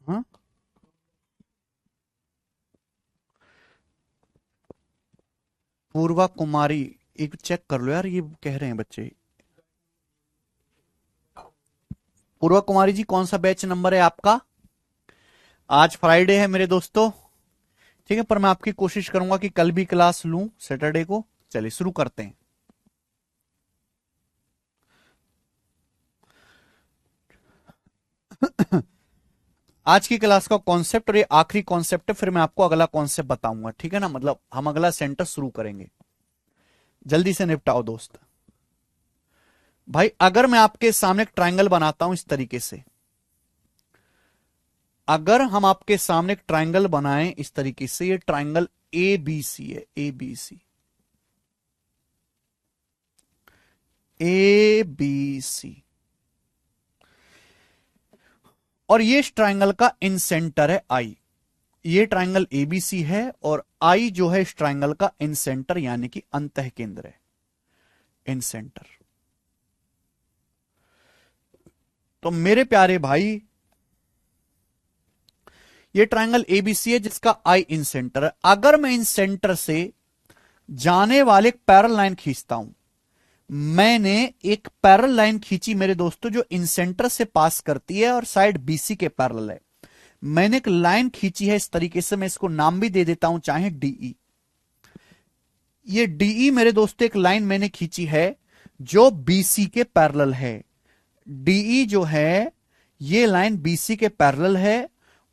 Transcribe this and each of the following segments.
हाँ, पूर्वा कुमारी, एक चेक कर लो यार, ये कह रहे हैं बच्चे। पूर्वा कुमारी जी, कौन सा बैच नंबर है आपका? आज फ्राइडे है मेरे दोस्तों, ठीक है, पर मैं आपकी कोशिश करूंगा कि कल भी क्लास लूं सैटरडे को। चलिए शुरू करते हैं। आज की क्लास का कॉन्सेप्ट, और ये आखिरी कॉन्सेप्ट है, फिर मैं आपको अगला कॉन्सेप्ट बताऊंगा, ठीक है ना, मतलब हम अगला सेंटर शुरू करेंगे। जल्दी से निपटाओ दोस्त। भाई अगर मैं आपके सामने एक ट्रायंगल बनाता हूं इस तरीके से, अगर हम आपके सामने एक ट्रायंगल बनाएं इस तरीके से, ये ट्रायंगल ए बी सी है, ए बी सी, ए बी सी, और ये इस ट्रायंगल का इन सेंटर है आई। ये ट्रायंगल एबीसी है और आई जो है इस ट्रायंगल का इन सेंटर यानी कि अंतः केंद्र है, इन सेंटर। तो मेरे प्यारे भाई, ये ट्रायंगल एबीसी है जिसका आई इन सेंटर है। अगर मैं इन सेंटर से जाने वाले एक पैरल लाइन खींचता हूं, मैंने एक पैरल लाइन खींची मेरे दोस्तों जो इन सेंटर से पास करती है और साइड बीसी के पैरल है। मैंने एक लाइन खींची है इस तरीके से, मैं इसको नाम भी दे देता हूं चाहे डीई। ये डीई मेरे दोस्तों एक लाइन मैंने खींची है जो बीसी के पैरेलल है। डीई जो है ये लाइन बीसी के पैरेलल है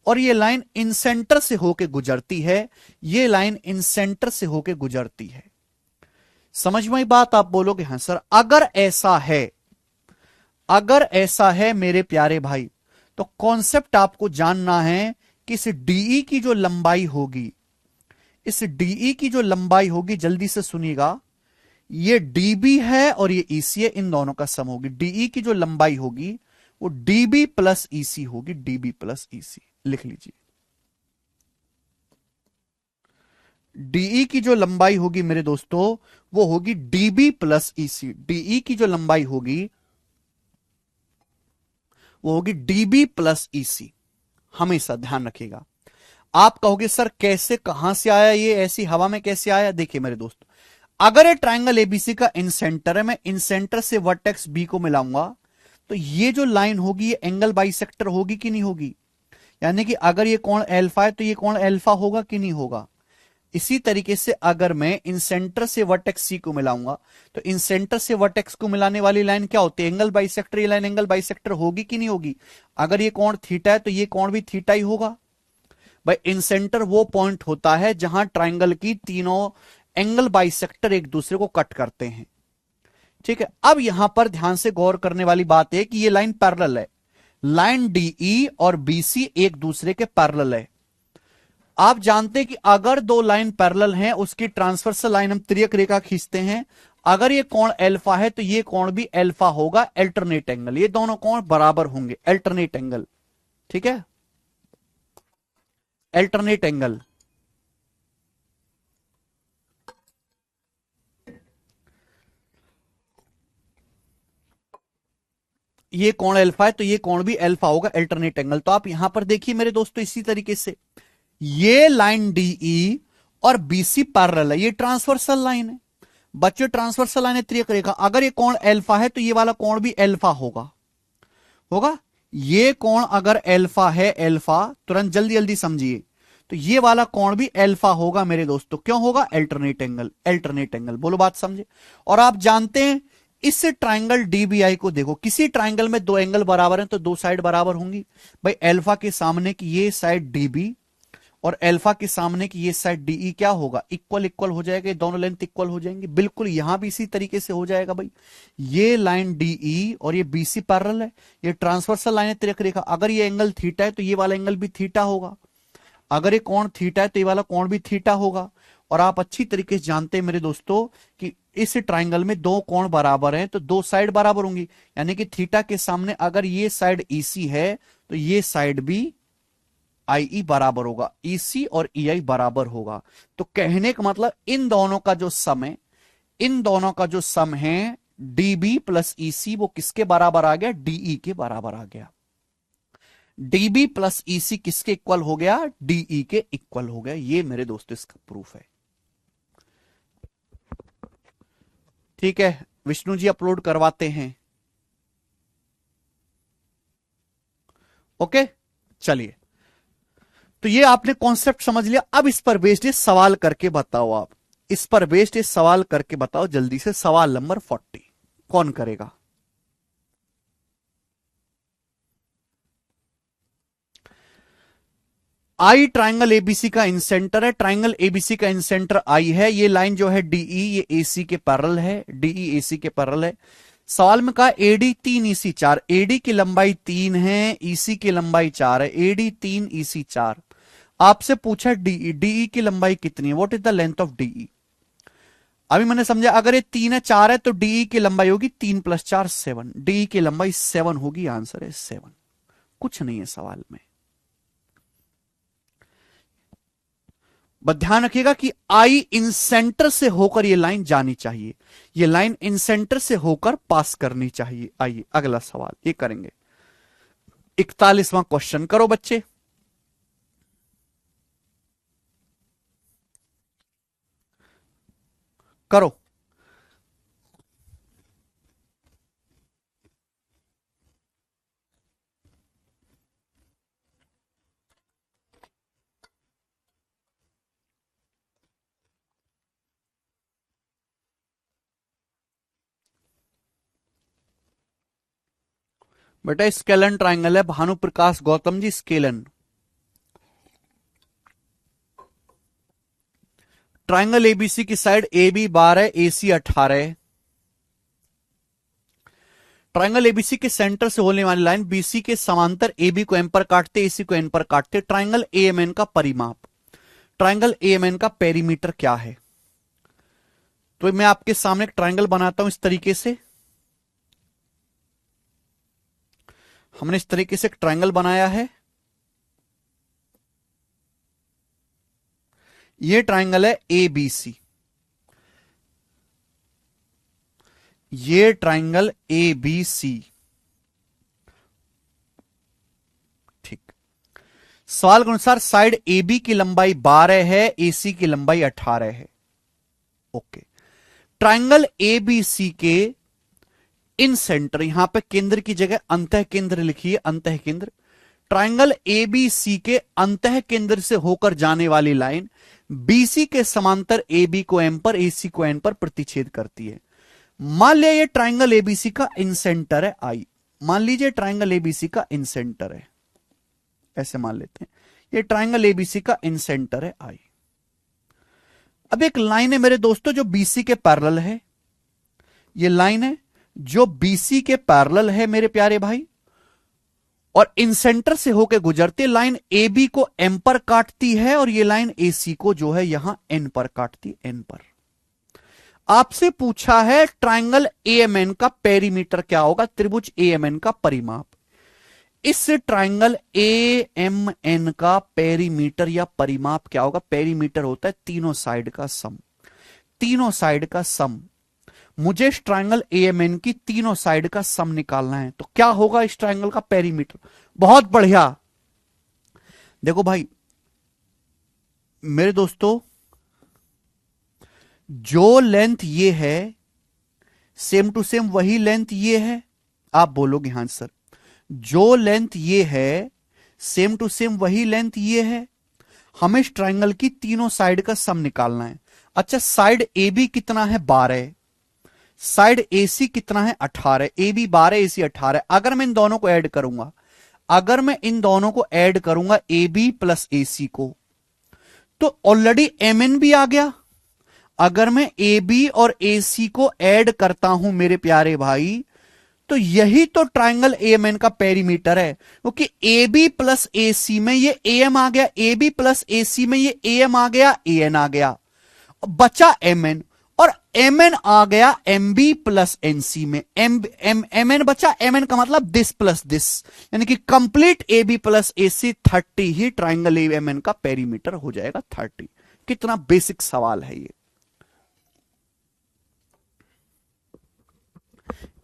और ये लाइन इन सेंटर से होके गुजरती है। ये लाइन इन सेंटर से होके गुजरती है। समझ में आई बात? आप बोलोगे हाँ सर। अगर ऐसा है, अगर ऐसा है मेरे प्यारे भाई, तो कॉन्सेप्ट आपको जानना है कि इस डीई की जो लंबाई होगी, इस डीई की जो लंबाई होगी, जल्दी से सुनिएगा, ये डीबी है और ये ईसी है, इन दोनों का सम होगी। डीई की जो लंबाई होगी वो डीबी प्लस ईसी होगी, डीबी प्लस ईसी लिख लीजिए। डीई की जो लंबाई होगी मेरे दोस्तों वो होगी डीबी प्लस ईसी। डीई की जो लंबाई होगी वो होगी डीबी प्लस ईसी। हमेशा ध्यान रखिएगा। आप कहोगे सर कैसे, कहां से आया ये, ऐसी हवा में कैसे आया? देखिए मेरे दोस्त, अगर ये ट्रायंगल एबीसी का इन सेंटर है, मैं इन सेंटर से वर्टेक्स बी को मिलाऊंगा, तो ये जो लाइन होगी ये एंगल बाइसेक्टर होगी कि नहीं होगी? यानी कि अगर ये कोण एल्फा है तो ये कोण एल्फा होगा कि नहीं होगा? इसी तरीके से अगर मैं इन सेंटर से वर्टेक्स सी को मिलाऊंगा, तो इन सेंटर से वर्टेक्स को मिलाने वाली लाइन क्या होती है? Angle bisector. ये लाइन एंगल बाइसेक्टर होगी कि नहीं होगी? अगर ये कोण थीटा है तो ये कोण भी थीटा ही होगा। भाई इन सेंटर वो पॉइंट होता है जहां ट्राइंगल की तीनों एंगल बाइसेक्टर एक दूसरे को कट करते हैं। ठीक है, अब यहां पर ध्यान से गौर करने वाली बात है कि ये लाइन पैरेलल है। लाइन डीई और बीसी एक दूसरे के पैरेलल है। आप जानते हैं कि अगर दो लाइन पैरेलल हैं उसकी ट्रांसवर्सल लाइन हम तिर्यक रेखा खींचते हैं। अगर ये कोण एल्फा है तो ये कोण भी एल्फा होगा, अल्टरनेट एंगल। ये दोनों कोण बराबर होंगे, अल्टरनेट एंगल। ठीक है, अल्टरनेट एंगल। ये कोण अल्फा है तो ये कोण भी अल्फा होगा, अल्टरनेट एंगल। तो आप यहां पर देखिए मेरे दोस्तों, इसी तरीके से ये लाइन डीई और बीसी पैरेलल है, ये ट्रांसवर्सल लाइन है। बच्चों ट्रांसवर्सल लाइन है त्रियक रेखा। अगर ये कोण अल्फा है तो ये वाला कोण भी अल्फा होगा, होगा। ये कोण अगर अल्फा है, अल्फा, तुरंत जल्दी जल्दी समझिए, तो ये वाला कोण भी अल्फा होगा मेरे दोस्तों। क्यों होगा? Alternate angle, alternate angle. बोलो बात समझे। और आप जानते हैं इस ट्राइंगल डीबीआई को देखो, किसी ट्राइंगल में दो एंगल बराबर हैं तो दो साइड बराबर होंगी। भाई अल्फा के सामने की ये साइड डीबी और अल्फा के सामने की ये साइड डीई क्या होगा? इक्वल इक्वल हो जाएगा, दोनों लेंथ इक्वल हो जाएंगे। बिल्कुल यहां भी इसी तरीके से हो जाएगा भाई। ये लाइन डीई और ये बीसी पैरेलल है, ये ट्रांसवर्सल लाइन है तिरक रेखा। अगर ये एंगल थीटा है तो ये वाला एंगल भी थीटा होगा। अगर ये कोण थीटा है तो ये वाला कोण भी थीटा होगा। और आप अच्छी तरीके से जानते हैं मेरे दोस्तों कि इस ट्राइंगल में दो कोण बराबर हैं तो दो साइड बराबर होंगी। यानी कि थीटा के सामने अगर ये साइड ईसी है तो ये साइड भी आई बराबर होगा, ईसी और ईआई बराबर होगा। तो कहने का मतलब इन दोनों का जो सम है, इन दोनों का जो सम है डीबी प्लस ईसी, वो किसके बराबर आ गया? डीई के बराबर आ गया। डीबी प्लस ईसी किसके इक्वल हो गया? डीई के इक्वल हो गया। ये मेरे दोस्तों इसका प्रूफ है। ठीक है, विष्णु जी अपलोड करवाते हैं। ओके, चलिए, तो ये आपने कॉन्सेप्ट समझ लिया। अब इस पर बेस्ड सवाल करके बताओ। आप इस पर बेस्ड सवाल करके बताओ जल्दी से। सवाल नंबर 40 कौन करेगा? आई ट्राइंगल एबीसी का इंसेंटर है। ट्राइंगल एबीसी का इंसेंटर आई है। ये लाइन जो है डीई, ये एसी के पैरेलल है। डीई एसी के पैरेलल है। सवाल में कहा एडी 3 ईसी 4। एडी की लंबाई 3 है, ईसी की लंबाई 4 है। AD 3 EC 4। आपसे पूछा डीई, डीई की लंबाई कितनी है? What is the length of DE? अभी मैंने समझा, अगर ये 3 है 4 है तो डीई की लंबाई होगी 3 + 4 7। डीई की लंबाई 7 होगी। आंसर है 7। कुछ नहीं है सवाल में। बस ध्यान रखिएगा कि आई इन सेंटर से होकर ये लाइन जानी चाहिए। ये लाइन इन सेंटर से होकर पास करनी चाहिए। आइए अगला सवाल ये करेंगे। 41वां क्वेश्चन करो बच्चे। करो। बेटा स्केलन ट्राइंगल है। Bhanu Prakash Gautam ji, scalene triangle ABC की side A B 12, AC 18। Triangle ABC के सेंटर से होने वाली लाइन बीसी के समांतर एबी को एम पर काटते, एसी को एन पर काटते। ट्राइंगल एएमएन का परिमाप, ट्राइंगल एएमएन का पेरीमीटर क्या है? तो मैं आपके सामने एक ट्राइंगल बनाता हूं इस तरीके से। हमने इस तरीके से एक ट्राइंगल बनाया है। ये ट्राइंगल है ए बी सी। ये ट्राइंगल ए बी सी। ठीक। सवाल के अनुसार साइड ए बी की लंबाई 12 है, एसी की लंबाई 18 है। Okay. Triangle A B C के इन सेंटर, यहां पे केंद्र की जगह अंतः केंद्र लिखिए, अंतः केंद्र। ट्राइंगल ए बी सी के अंतः केंद्र से होकर जाने वाली लाइन बीसी के समांतर ए बी को एम पर, एसी को एन पर प्रतिच्छेद करती है। मान लिया ये ट्राइंगल एबीसी का इंसेंटर है आई। मान लीजिए ट्राइंगल एबीसी का इंसेंटर है, ऐसे मान लेते हैं ये ट्राइंगल एबीसी का इंसेंटर है आई। अब एक लाइन है मेरे दोस्तों जो बीसी के पैरेलल है। ये लाइन है जो बीसी के पैरेलल है मेरे प्यारे भाई, और इंसेंटर से होकर गुजरती लाइन ए बी को एम पर काटती है, और ये लाइन ए सी को जो है यहां एन पर काटती, एन पर। आपसे पूछा है ट्राइंगल एएमएन का पेरीमीटर क्या होगा, त्रिभुज एएमएन का परिमाप। इस ट्राइंगल एएमएन का पेरीमीटर या परिमाप क्या होगा? पेरीमीटर होता है तीनों साइड का सम। तीनों साइड का सम। मुझे इस ट्राइंगल एएमएन की तीनों साइड का सम निकालना है, तो क्या होगा इस ट्राइंगल का पेरीमीटर? बहुत बढ़िया। देखो भाई मेरे दोस्तों, जो लेंथ ये है सेम टू सेम वही लेंथ ये है। आप बोलोगे हां सर, जो लेंथ ये है सेम टू सेम वही लेंथ ये है। हमें इस ट्राइंगल की तीनों साइड का सम निकालना है। अच्छा, साइड ए बी कितना है? 12। साइड एसी कितना है? 18। A B 12, AC 18। अगर मैं इन दोनों को ऐड करूंगा, अगर मैं इन दोनों को ऐड करूंगा ए बी प्लस एसी को, तो ऑलरेडी एम एन भी आ गया। अगर मैं ए बी और ए सी को ऐड करता हूं मेरे प्यारे भाई, तो यही तो ट्राइंगल एएमएन का पेरीमीटर है, क्योंकि ए बी प्लस ए सी में ये ए एम आ गया, ए बी प्लस ए सी में ये ए एम आ गया, ए एन आ गया, बचा एम एन, और एम एन आ गया M B plus N C में। एम एन बचा, एम एन का मतलब दिस प्लस दिस, यानी कि complete A B plus A C 30 ही ट्राइंगल एएमएन का पेरीमीटर हो जाएगा 30। कितना बेसिक सवाल है ये।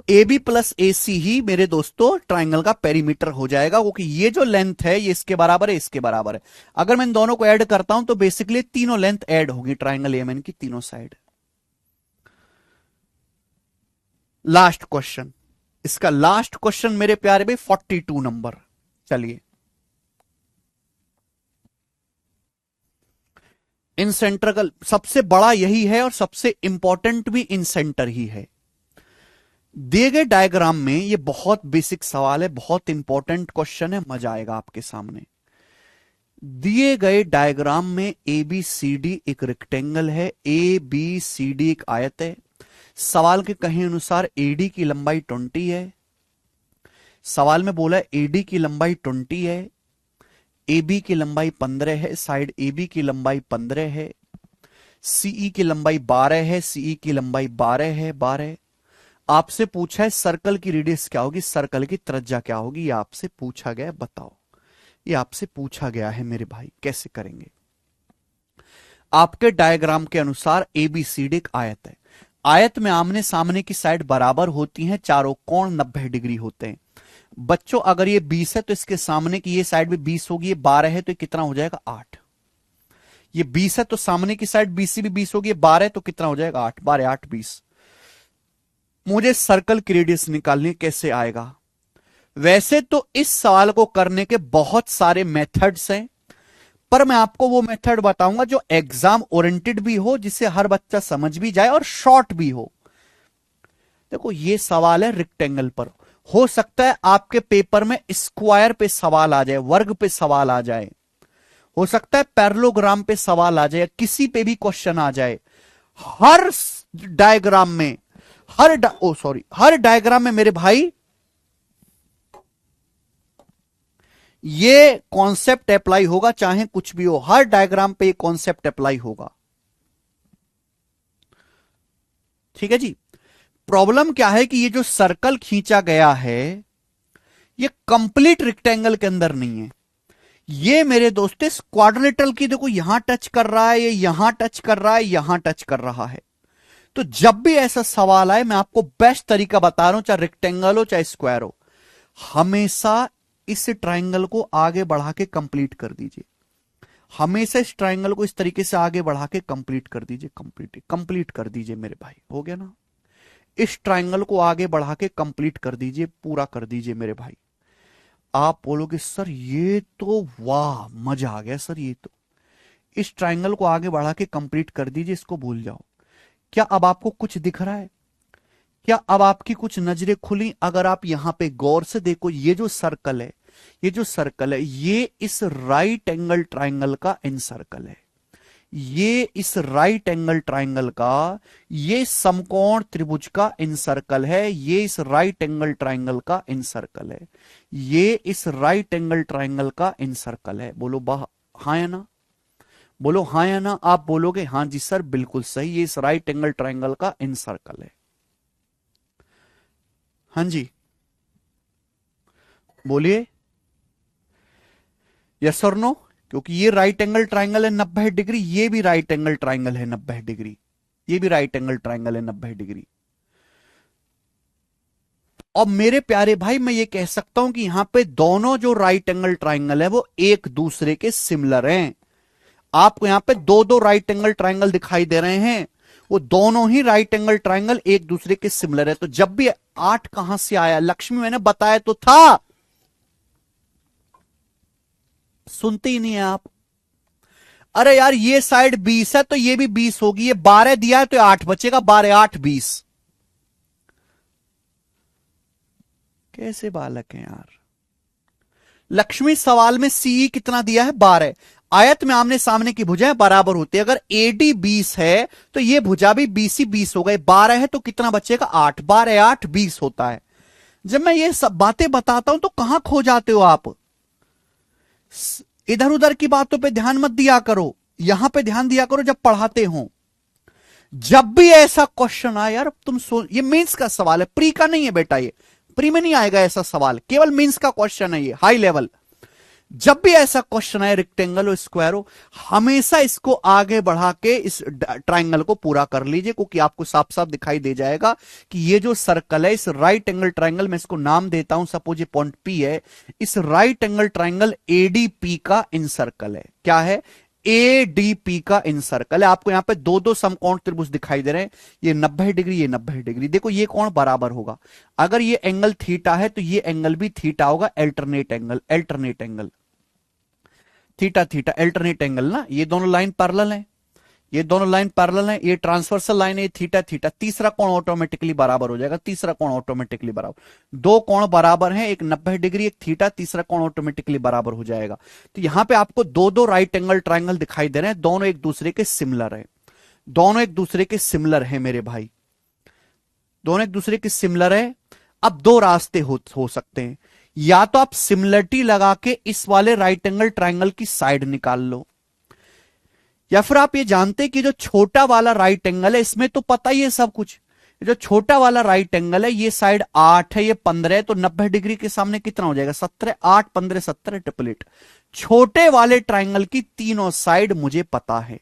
ए बी प्लस ए सी ही मेरे दोस्तों ट्राइंगल का पेरीमीटर हो जाएगा, क्योंकि ये जो लेंथ है ये इसके बराबर है, इसके बराबर है। अगर मैं इन दोनों को ऐड करता हूं तो बेसिकली तीनों लेंथ ऐड होगी ट्राइंगल एएमएन की तीनों साइड। लास्ट क्वेश्चन, इसका लास्ट क्वेश्चन मेरे प्यारे भाई 42 नंबर। चलिए, इन सेंटर का सबसे बड़ा यही है और सबसे इंपॉर्टेंट भी इन सेंटर ही है। दिए गए डायग्राम में ये बहुत बेसिक सवाल है, बहुत इंपॉर्टेंट क्वेश्चन है, मजा आएगा आपके सामने। दिए गए डायग्राम में ए बी सी डी एक रेक्टेंगल है, ए बी सी डी एक आयत है। सवाल के कहे अनुसार एडी की लंबाई 20 है। सवाल में बोला एडी की लंबाई 20 है, AB की लंबाई 15 है, साइड AB की लंबाई 15 है, CE की लंबाई 12 है, CE की लंबाई 12 है, 12। आपसे पूछा है सर्कल की रेडियस क्या होगी, सर्कल की त्रिज्या क्या होगी, ये आपसे पूछा गया है, बताओ। ये आपसे पूछा गया है मेरे भाई, कैसे करेंगे। आपके डायग्राम के अनुसार ABCD एक आयत है। आयत में आमने सामने की साइड बराबर होती हैं, चारों कोण 90 डिग्री होते हैं। बच्चों अगर ये 20 है तो इसके सामने की ये साइड भी 20 होगी, ये 12 है तो ये कितना हो जाएगा 8। ये 20 है तो सामने की साइड BC भी 20 होगी, ये 12 है तो कितना हो जाएगा 8, 12 8 20। मुझे सर्कल की रेडियस निकालनी, कैसे आएगा। वैसे तो इस सवाल को करने के बहुत सारे मेथड्स हैं, पर मैं आपको वो मेथड बताऊंगा जो एग्जाम ओरिएंटेड भी हो, जिसे हर बच्चा समझ भी जाए और शॉर्ट भी हो। देखो ये सवाल है रेक्टेंगल पर, हो सकता है आपके पेपर में स्क्वायर पे सवाल आ जाए, वर्ग पे सवाल आ जाए, हो सकता है पैरेललोग्राम पे सवाल आ जाए, किसी पे भी क्वेश्चन आ जाए। हर डायग्राम में हर डायग्राम में मेरे भाई ये कॉन्सेप्ट अप्लाई होगा, चाहे कुछ भी हो, हर डायग्राम पे ये कॉन्सेप्ट अप्लाई होगा। ठीक है जी। प्रॉब्लम क्या है कि ये जो सर्कल खींचा गया है ये कंप्लीट रेक्टेंगल के अंदर नहीं है। ये मेरे दोस्तों क्वाड्रिलेटरल की, देखो यहां टच कर रहा है, ये यहां टच कर रहा है, यहां टच कर रहा है। तो जब भी ऐसा सवाल आए, मैं आपको बेस्ट तरीका बता रहा हूं, चाहे रेक्टेंगल हो चाहे स्क्वायर हो, हमेशा इस ट्राइंगल को आगे बढ़ा के कंप्लीट कर दीजिए। हमेशा इस ट्राइंगल को इस तरीके से आगे बढ़ा के कंप्लीट कर दीजिए, कंप्लीट कर दीजिए मेरे भाई। हो गया ना। इस ट्राइंगल को आगे बढ़ा के कंप्लीट कर दीजिए, पूरा कर दीजिए मेरे भाई। आप बोलोगे सर ये तो वाह मजा आ गया सर, ये तो इस ट्राइंगल को आगे बढ़ा के कंप्लीट कर दीजिए, इसको भूल जाओ। क्या अब आपको कुछ दिख रहा है? क्या अब आपकी कुछ नजरें खुली? अगर आप यहां पे गौर से देखो, ये जो सर्कल है, ये जो सर्कल है, ये इस राइट एंगल ट्राइंगल का इन सर्कल है। ये इस राइट एंगल ट्राइंगल का, ये समकोण त्रिभुज का इन सर्कल है। ये इस राइट एंगल ट्राइंगल का इन सर्कल है। ये इस राइट एंगल ट्राइंगल का इन सर्कल है। बोलो बाह, हाँ या ना? बोलो हाँ या ना? आप बोलोगे हाँ जी सर बिल्कुल सही, ये इस राइट एंगल ट्राइंगल का इन सर्कल है। हाँ जी बोलिए यस और नो। क्योंकि ये राइट एंगल ट्राइंगल है 90 डिग्री, ये भी राइट एंगल ट्राइंगल है 90 डिग्री, ये भी राइट एंगल ट्राइंगल है 90 डिग्री। और मेरे प्यारे भाई मैं ये कह सकता हूं कि यहां पे दोनों जो राइट एंगल ट्राइंगल है वो एक दूसरे के सिमिलर हैं। आपको यहां पे दो दो राइट एंगल ट्राइंगल दिखाई दे रहे हैं, वो दोनों ही राइट एंगल ट्राइंगल एक दूसरे के सिमिलर है। तो जब भी 8 कहां से आया लक्ष्मी, मैंने बताया तो था, सुनते ही नहीं है आप। अरे यार ये साइड 20 है तो ये भी 20 होगी, ये 12 दिया है तो 8 बचेगा, 12 8 20। कैसे बालक हैं यार। लक्ष्मी सवाल में सीई कितना दिया है 12। आयत में आमने सामने की भुजाएं बराबर होती है, अगर एडी 20 है तो ये भुजा भी BC 20 हो गए, 12 है तो कितना बचेगा 8, 12 8 20 होता है। जब मैं ये सब बातें बताता हूं तो कहां खो जाते हो आप। इधर उधर की बातों पे ध्यान मत दिया करो, यहां पे ध्यान दिया करो जब पढ़ाते हो। जब भी ऐसा क्वेश्चन आए यार तुम ये मेंस का सवाल है, प्री का नहीं है बेटा, ये प्री में नहीं आएगा ऐसा सवाल, केवल मेंस का क्वेश्चन है ये, हाई लेवल। जब भी ऐसा क्वेश्चन है रेक्टेंगल और स्क्वायर हो, हमेशा इसको आगे बढ़ा के इस ट्राइंगल को पूरा कर लीजिए, क्योंकि आपको साफ साफ दिखाई दे जाएगा कि ये जो सर्कल है, इस राइट एंगल ट्राइंगल, मैं इसको नाम देता हूं, सपोज ये पॉइंट पी है, इस राइट एंगल ट्राइंगल एडीपी का इन सर्कल है। क्या है? एडीपी का इन सर्कल है। आपको यहां पे दो दो समकोण त्रिभुज दिखाई दे रहे हैं, ये 90 डिग्री, ये 90 डिग्री। देखो ये कोण बराबर होगा, अगर ये एंगल थीटा है तो ये एंगल भी थीटा होगा, alternate angle, alternate angle, theta theta alternate angle ना। ये दोनों लाइन पैरेलल हैं, ये दोनों लाइन पैरेलल हैं, ये ट्रांसवर्सल लाइन है, ये थीटा थीटा, तीसरा कोण ऑटोमेटिकली बराबर हो जाएगा, तीसरा कोण ऑटोमेटिकली बराबर। दो कोण बराबर हैं, एक 90 डिग्री एक थीटा, तीसरा कोण ऑटोमेटिकली बराबर हो जाएगा। तो यहां पे आपको दो दो राइट एंगल ट्राइंगल दिखाई दे रहे हैं, दोनों एक दूसरे के सिमिलर है, दोनों एक दूसरे के सिमिलर है मेरे भाई, दोनों एक दूसरे के सिमिलर है। अब दो रास्ते हो सकते हैं, या तो आप सिमिलरिटी लगा के इस वाले राइट एंगल ट्राइंगल की साइड निकाल लो, या फिर आप ये जानते कि जो छोटा वाला राइट एंगल है, इसमें तो पता ही है सब कुछ, जो छोटा वाला राइट एंगल है, ये साइड 8 है, ये 15 है, तो 90 डिग्री के सामने कितना हो जाएगा? 17, 8 15 17, ट्रिपल 8। छोटे वाले ट्राइंगल की तीनों साइड मुझे पता है।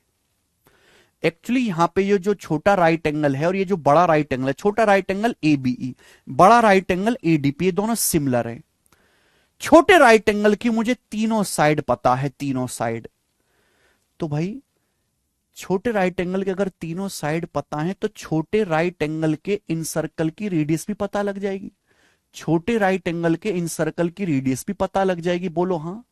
एक्चुअली यहां पे ये जो छोटा राइट एंगल है और ये जो बड़ा राइट एंगल है, छोटा राइट एंगल एबीई, बड़ा राइट एंगल एडीपी, ये दोनों सिमिलर है। छोटे राइट एंगल की मुझे तीनों साइड पता है, तीनों साइड। तो भाई छोटे राइट एंगल के अगर तीनों साइड पता है, तो छोटे राइट एंगल के इन सर्कल की रेडियस भी पता लग जाएगी, छोटे राइट एंगल के इन सर्कल की रेडियस भी पता लग जाएगी। बोलो हाँ,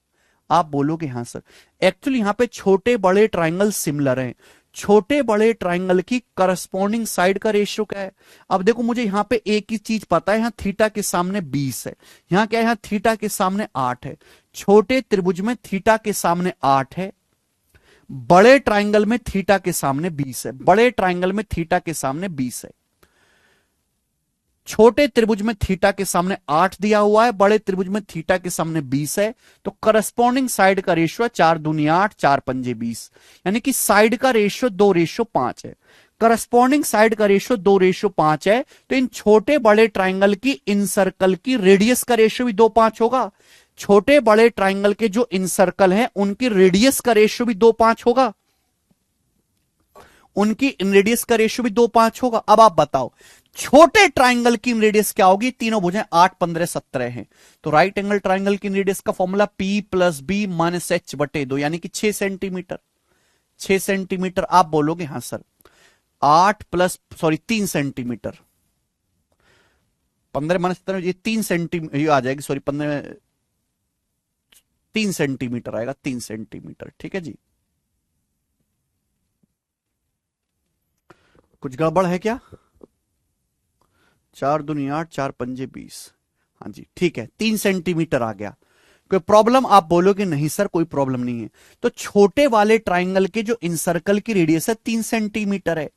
आप बोलोगे हाँ सर। एक्चुअली यहां पे छोटे बड़े ट्राइंगल सिमिलर हैं, छोटे बड़े ट्राइंगल की करस्पॉन्डिंग साइड का रेशियो क्या है? अब देखो मुझे यहां पे एक ही चीज पता है, यहां थीटा के सामने 20 है, यहां क्या है? यहां थीटा के सामने 8 है। छोटे त्रिभुज में थीटा के सामने 8 है, बड़े ट्राइंगल में थीटा के सामने 20 है, बड़े ट्राइंगल में थीटा के सामने 20 है। छोटे त्रिभुज में थीटा के सामने 8 दिया हुआ है, बड़े त्रिभुज में थीटा के सामने 20 है, तो करस्पॉन्डिंग साइड का रेशियो 4 दूनी 8, 4 पंजे 20, यानी कि साइड का रेशियो 2:5 है। करस्पॉन्डिंग साइड का रेशियो 2:5 है, तो इन छोटे बड़े ट्राइंगल की इन सर्कल की रेडियस का रेशियो भी 2:5 होगा। छोटे बड़े ट्राइंगल के जो इन सर्कल हैं उनकी रेडियस का रेशियो भी 2:5 होगा, उनकी इन रेडियस का रेशियो भी 2:5 होगा। अब आप बताओ छोटे ट्राइंगल की रेडियस क्या होगी? तीनों भुजाएं 8 15 17 हैं, तो राइट एंगल ट्राइंगल की रेडियस का फॉर्मूला P + B - H/2, यानी कि 6 सेंटीमीटर, 6 सेंटीमीटर। आप बोलोगे हाँ सर। 3 सेंटीमीटर, 15 - 17, ये 3 सेंटीमीटर ये आ जाएगी, सॉरी 15, 3 सेंटीमीटर आएगा, 3 सेंटीमीटर। ठीक है जी, कुछ गड़बड़ है क्या? 4 दूनी 8, 4 पंजे 20, हाँ जी ठीक है, 3 सेंटीमीटर आ गया। कोई प्रॉब्लम? आप बोलोगे नहीं सर कोई प्रॉब्लम नहीं है। तो छोटे वाले ट्राइंगल के जो इन सर्कल की रेडियस है 3 सेंटीमीटर है,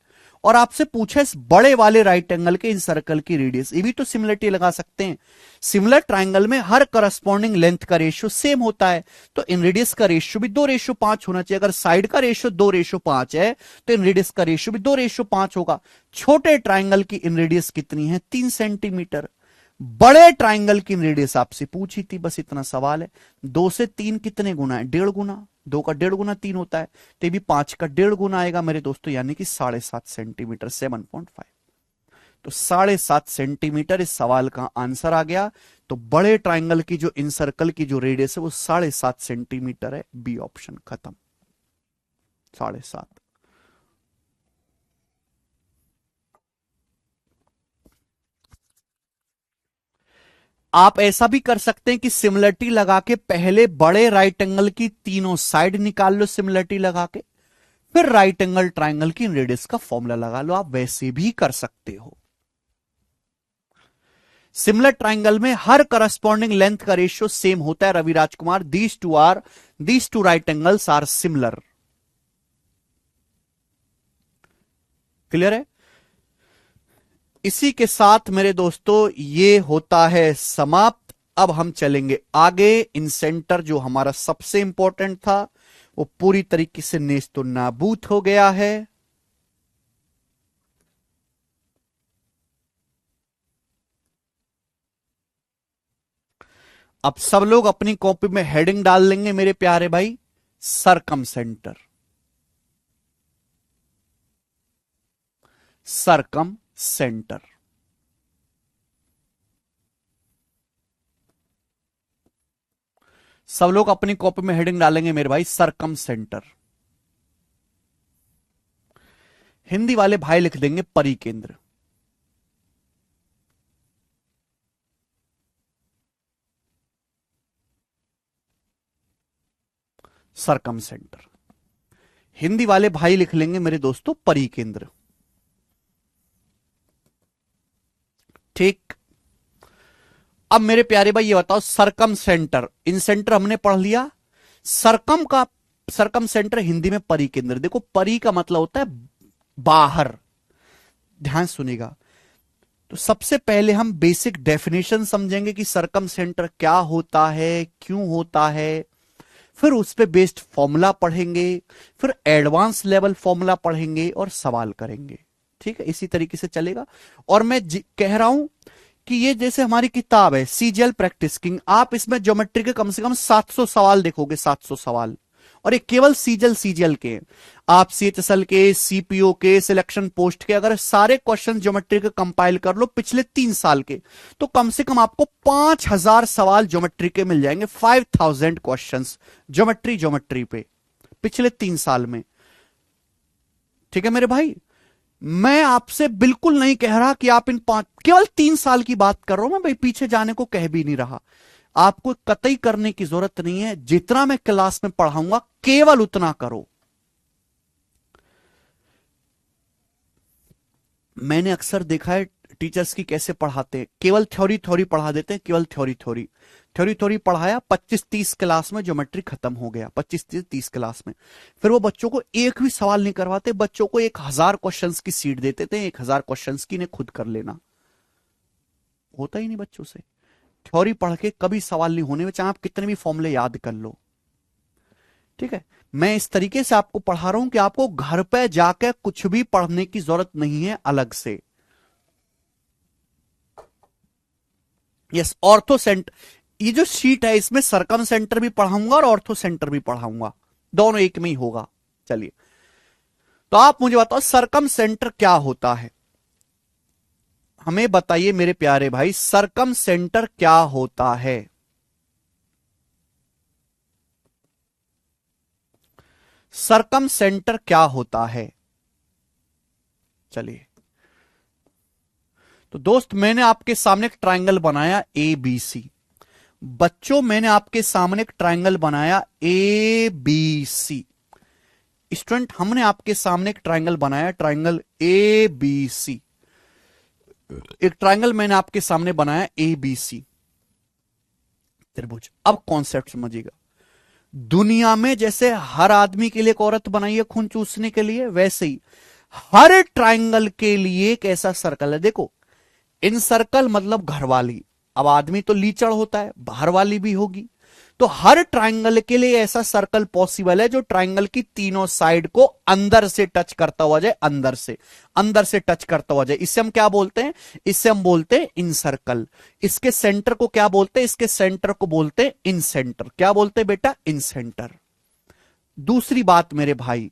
और आपसे पूछे इस बड़े वाले राइट एंगल के इन सर्कल की रेडियस, ये भी तो सिमिलरिटी लगा सकते हैं। सिमिलर ट्राइंगल में हर करस्पॉन्डिंग लेंथ का रेशियो सेम होता है, तो इन रेडियस का रेशियो भी 2:5 होना चाहिए। अगर साइड का रेशियो 2:5 है, तो इन रेडियस का रेशियो भी 2:5 होगा। छोटे ट्राइंगल की इन रेडियस कितनी है? 3 सेंटीमीटर। बड़े ट्राइंगल की रेडियस आपसे पूछी थी, बस इतना सवाल है। 2 से 3 कितने गुना है? 1.5 गुना। 2 का 1.5 गुना 3 होता है, तो ये भी 5 का 1.5 गुना आएगा मेरे दोस्तों, यानी कि 7.5 सेंटीमीटर, 7.5। तो 7.5 सेंटीमीटर इस सवाल का आंसर आ गया। तो बड़े ट्राइंगल की जो इन सर्कल की जो रेडियस है वो 7.5 सेंटीमीटर है। बी ऑप्शन खत्म, 7.5। आप ऐसा भी कर सकते हैं कि सिमिलरिटी लगा के पहले बड़े राइट एंगल की तीनों साइड निकाल लो, सिमिलरिटी लगा के फिर राइट एंगल ट्राइंगल की रेडियस का फॉर्मूला लगा लो। आप वैसे भी कर सकते हो। सिमिलर ट्राइंगल में हर करस्पॉन्डिंग लेंथ का रेशियो सेम होता है Ravi Rajkumar. These two right angles are similar. Clear है? इसी के साथ मेरे दोस्तों ये होता है समाप्त। अब हम चलेंगे आगे। इन सेंटर जो हमारा सबसे इंपॉर्टेंट था वो पूरी तरीके से नेस्तो नाबूद हो गया है। अब सब लोग अपनी कॉपी में हेडिंग डाल लेंगे मेरे प्यारे भाई, सरकम सेंटर। सरकम सेंटर। सब लोग अपनी कॉपी में हेडिंग डालेंगे मेरे भाई, सरकम सेंटर। हिंदी वाले भाई लिख देंगे परिकेंद्र। सरकम सेंटर। हिंदी वाले भाई लिख लेंगे मेरे दोस्तों परिकेंद्र। ठीक। अब मेरे प्यारे भाई ये बताओ, सरकम सेंटर, इन सेंटर हमने पढ़ लिया। सरकम का, सरकम सेंटर हिंदी में परिकेंद्र। देखो परी का मतलब होता है बाहर, ध्यान सुनिएगा। तो सबसे पहले हम बेसिक डेफिनेशन समझेंगे कि सरकम सेंटर क्या होता है, क्यों होता है, फिर उस पे बेस्ड फॉर्मूला पढ़ेंगे, फिर एडवांस लेवल फॉर्मूला पढ़ेंगे और सवाल करेंगे। ठीक है, इसी तरीके से चलेगा। और मैं कह रहा हूं कि ये जैसे हमारी किताब है सीजीएल प्रैक्टिस किंग, आप इसमें ज्योमेट्री के कम से कम 700 सवाल देखोगे, 700 सवाल। और ये केवल सीजीएल के, आप सीएचएसएल के, सीपीओ के, सिलेक्शन पोस्ट के अगर सारे क्वेश्चन ज्योमेट्री के कंपाइल कर लो पिछले 3 साल के, तो कम से कम आपको 5000 सवाल ज्योमेट्री के मिल जाएंगे। 5000 क्वेश्चंस ज्योमेट्री पे पिछले 3 साल में। ठीक है मेरे भाई, मैं आपसे बिल्कुल नहीं कह रहा कि आप इन केवल 3 साल की बात कर रहा हूं मैं भाई, पीछे जाने को कह भी नहीं रहा। आपको कतई करने की जरूरत नहीं है, जितना मैं क्लास में पढ़ाऊंगा केवल उतना करो। मैंने अक्सर देखा है टीचर्स की कैसे पढ़ाते हैं, केवल थ्योरी पढ़ा देते हैं, केवल थ्योरी पढ़ाया, 25-30 क्लास में ज्योमेट्री खत्म हो गया, 25-30 क्लास में। फिर वो बच्चों को एक भी सवाल नहीं करवाते, बच्चों को 1000 क्वेश्चंस की सीट देते थे, 1000 क्वेश्चंस की ने खुद कर लेना। होता ही नहीं बच्चों से। थ्योरी पढ़ के कभी सवाल नहीं होने में, चाहे आप कितने भी फॉर्मूले याद कर लो। ठीक है, मैं इस तरीके से आपको पढ़ा रहा हूं कि आपको घर पे जाकर कुछ भी पढ़ने की जरूरत नहीं है अलग से। यस, ऑर्थो सेंटर, ये जो शीट है इसमें सरकम सेंटर भी पढ़ाऊंगा और ऑर्थो सेंटर भी पढ़ाऊंगा, दोनों एक में ही होगा। चलिए, तो आप मुझे बताओ सरकम सेंटर क्या होता है, हमें बताइए मेरे प्यारे भाई, सरकम सेंटर क्या होता है। सरकम सेंटर क्या होता है। चलिए, तो दोस्त मैंने आपके सामने एक ट्रायंगल बनाया ए बी सी। बच्चों मैंने आपके सामने एक ट्रायंगल बनाया ए बी सी। स्टूडेंट हमने आपके सामने एक ट्रायंगल बनाया, ट्रायंगल ए बी सी। एक ट्रायंगल मैंने आपके सामने बनाया ए बी सी त्रिभुज। अब कॉन्सेप्ट समझिएगा, दुनिया में जैसे हर आदमी के लिए एक औरत बनाई है खून चूसने के लिए, वैसे ही हर ट्रायंगल के लिए एक ऐसा सर्कल है। देखो, इन सर्कल मतलब घरवाली, अब आदमी तो लीचड़ होता है, बाहर वाली भी होगी। तो हर ट्रायंगल के लिए ऐसा सर्कल पॉसिबल है जो ट्रायंगल की तीनों साइड को अंदर से टच करता हुआ जाए, अंदर से टच करता हुआ जाए। इसे हम क्या बोलते हैं, इसे हम बोलते हैं इन सर्कल। इसके सेंटर को क्या बोलते हैं, इसके सेंटर को बोलते हैं इन सेंटर। क्या बोलते हैं बेटा, इन सेंटर। दूसरी बात मेरे भाई,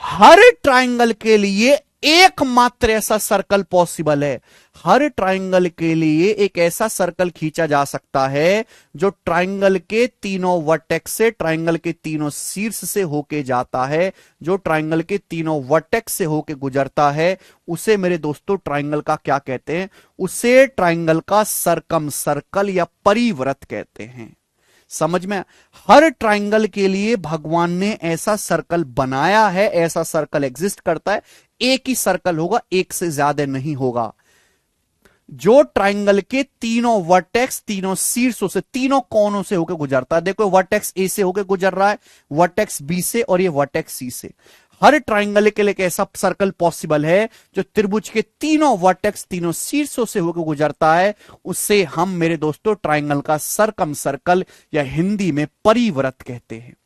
हर ट्रायंगल के लिए एकमात्र ऐसा सर्कल पॉसिबल है, हर ट्रायंगल के लिए एक ऐसा सर्कल खींचा जा सकता है जो ट्रायंगल के तीनों वर्टेक्स से, ट्रायंगल के तीनों शीर्ष से होके जाता है, जो ट्रायंगल के तीनों वर्टेक्स से होके गुजरता है। उसे मेरे दोस्तों ट्रायंगल का क्या कहते हैं, उसे ट्रायंगल का सरकम सर्कल या परिव्रत कहते हैं। समझ में, हर ट्रायंगल के लिए भगवान ने ऐसा सर्कल बनाया है, ऐसा सर्कल एग्जिस्ट करता है। एक ही सर्कल होगा, एक से ज्यादा नहीं होगा, जो ट्रायंगल के तीनों वर्टेक्स, तीनों शीर्षों से, तीनों कोनों से होकर गुजरता है। देखो, वर्टेक्स ए से होकर गुजर रहा है, वर्टेक्स बी से, और ये वर्टेक्स सी से। हर ट्रायंगल के लिए एक ऐसा सर्कल पॉसिबल है जो त्रिभुज के तीनों वर्टेक्स, तीनों शीर्षों से होकर गुजरता है। उससे हम मेरे दोस्तों ट्रायंगल का सरकम सर्कल या हिंदी में परिव्रत कहते हैं।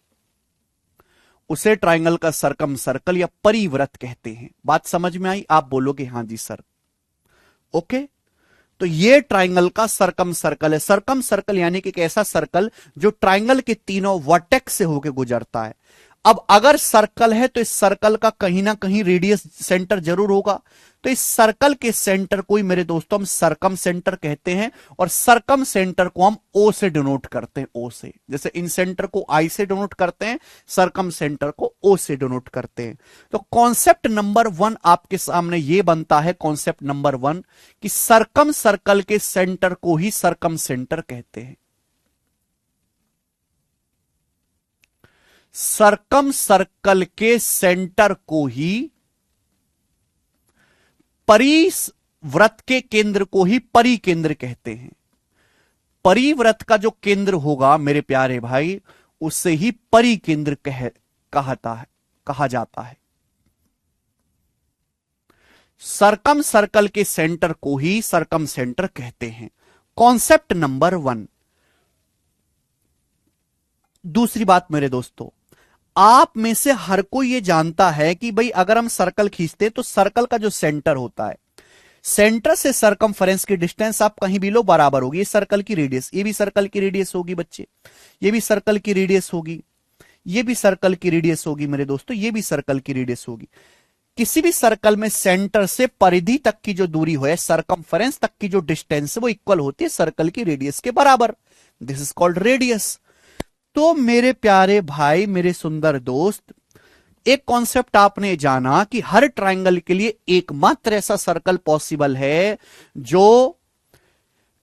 उसे ट्रायंगल का सरकम सर्कल या परिव्रत कहते हैं। बात समझ में आई? आप बोलोगे हां जी सर। ओके, तो ये ट्राइंगल का सरकम सर्कल है। सरकम सर्कल यानी कि एक ऐसा सर्कल जो ट्राइंगल के तीनों वर्टेक्स से होकर गुजरता है। अब अगर सर्कल है तो इस सर्कल का कहीं ना कहीं रेडियस सेंटर जरूर होगा, तो इस सर्कल के सेंटर को ही मेरे दोस्तों हम सरकम सेंटर कहते हैं, और सरकम सेंटर को हम ओ से डिनोट करते हैं, ओ से। जैसे इन सेंटर को आई से डिनोट करते हैं, सरकम सेंटर को ओ से डिनोट करते हैं। तो कॉन्सेप्ट नंबर 1 आपके सामने यह बनता है, कॉन्सेप्ट नंबर 1 कि सरकम सर्कल के सेंटर को ही सरकम सेंटर कहते हैं। सरकम सर्कल के सेंटर को ही, परिवृत्त के केंद्र को ही परिकेंद्र कहते हैं। परिवृत्त का जो केंद्र होगा मेरे प्यारे भाई, उससे ही परिकेंद्र कहा जाता है। सरकम सर्कल के सेंटर को ही सरकम सेंटर कहते हैं। Concept number 1। दूसरी बात मेरे दोस्तों, आप में से हर कोई ये जानता है कि भाई अगर हम सर्कल खींचते तो सर्कल का जो सेंटर होता है, सेंटर से सरकमफेरेंस की डिस्टेंस आप कहीं भी लो बराबर होगी। ये सर्कल की रेडियस, ये भी सर्कल की रेडियस होगी बच्चे, ये भी सर्कल की रेडियस होगी, ये भी सर्कल की रेडियस होगी मेरे दोस्तों, ये भी सर्कल की रेडियस होगी। किसी भी सर्कल में सेंटर से परिधि तक की जो दूरी है, सरकमफेरेंस तक की जो डिस्टेंस है, वो इक्वल होती है सर्कल की रेडियस के बराबर। This is called radius. तो मेरे प्यारे भाई, मेरे सुंदर दोस्त, एक कॉन्सेप्ट आपने जाना कि हर ट्राइंगल के लिए एकमात्र ऐसा सर्कल पॉसिबल है जो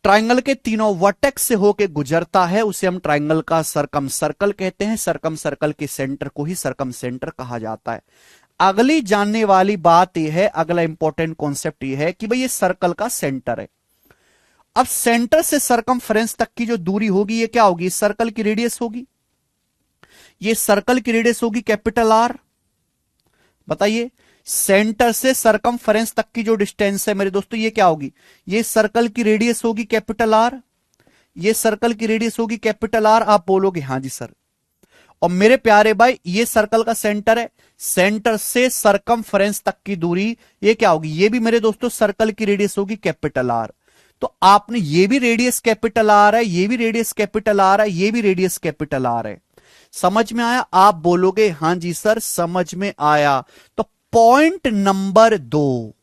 ट्राइंगल के तीनों वर्टेक्स से होकर गुजरता है, उसे हम ट्राइंगल का सरकम सर्कल कहते हैं। सरकम सर्कल के सेंटर को ही सरकम सेंटर कहा जाता है। अगली जानने वाली बात यह है, अगला इंपॉर्टेंट कॉन्सेप्ट यह है कि भाई ये सर्कल का सेंटर है। अब सेंटर से सरकमफेरेंस तक की जो दूरी होगी ये क्या होगी? सर्कल की रेडियस होगी। ये सर्कल की रेडियस होगी कैपिटल आर। बताइए, सेंटर से सरकमफेरेंस तक की जो डिस्टेंस है मेरे दोस्तों, ये क्या होगी? ये सर्कल की रेडियस होगी कैपिटल आर, ये सर्कल की रेडियस होगी कैपिटल आर। आप बोलोगे हां जी सर। और मेरे प्यारे भाई, ये सर्कल का सेंटर है, सेंटर से सरकमफेरेंस तक की दूरी ये क्या होगी? ये भी मेरे दोस्तों सर्कल की रेडियस होगी कैपिटल आर। तो आपने ये भी रेडियस कैपिटल आर है, ये भी रेडियस कैपिटल आर है, ये भी रेडियस कैपिटल आर है। समझ में आया? आप बोलोगे हां जी सर समझ में आया। तो पॉइंट नंबर 2,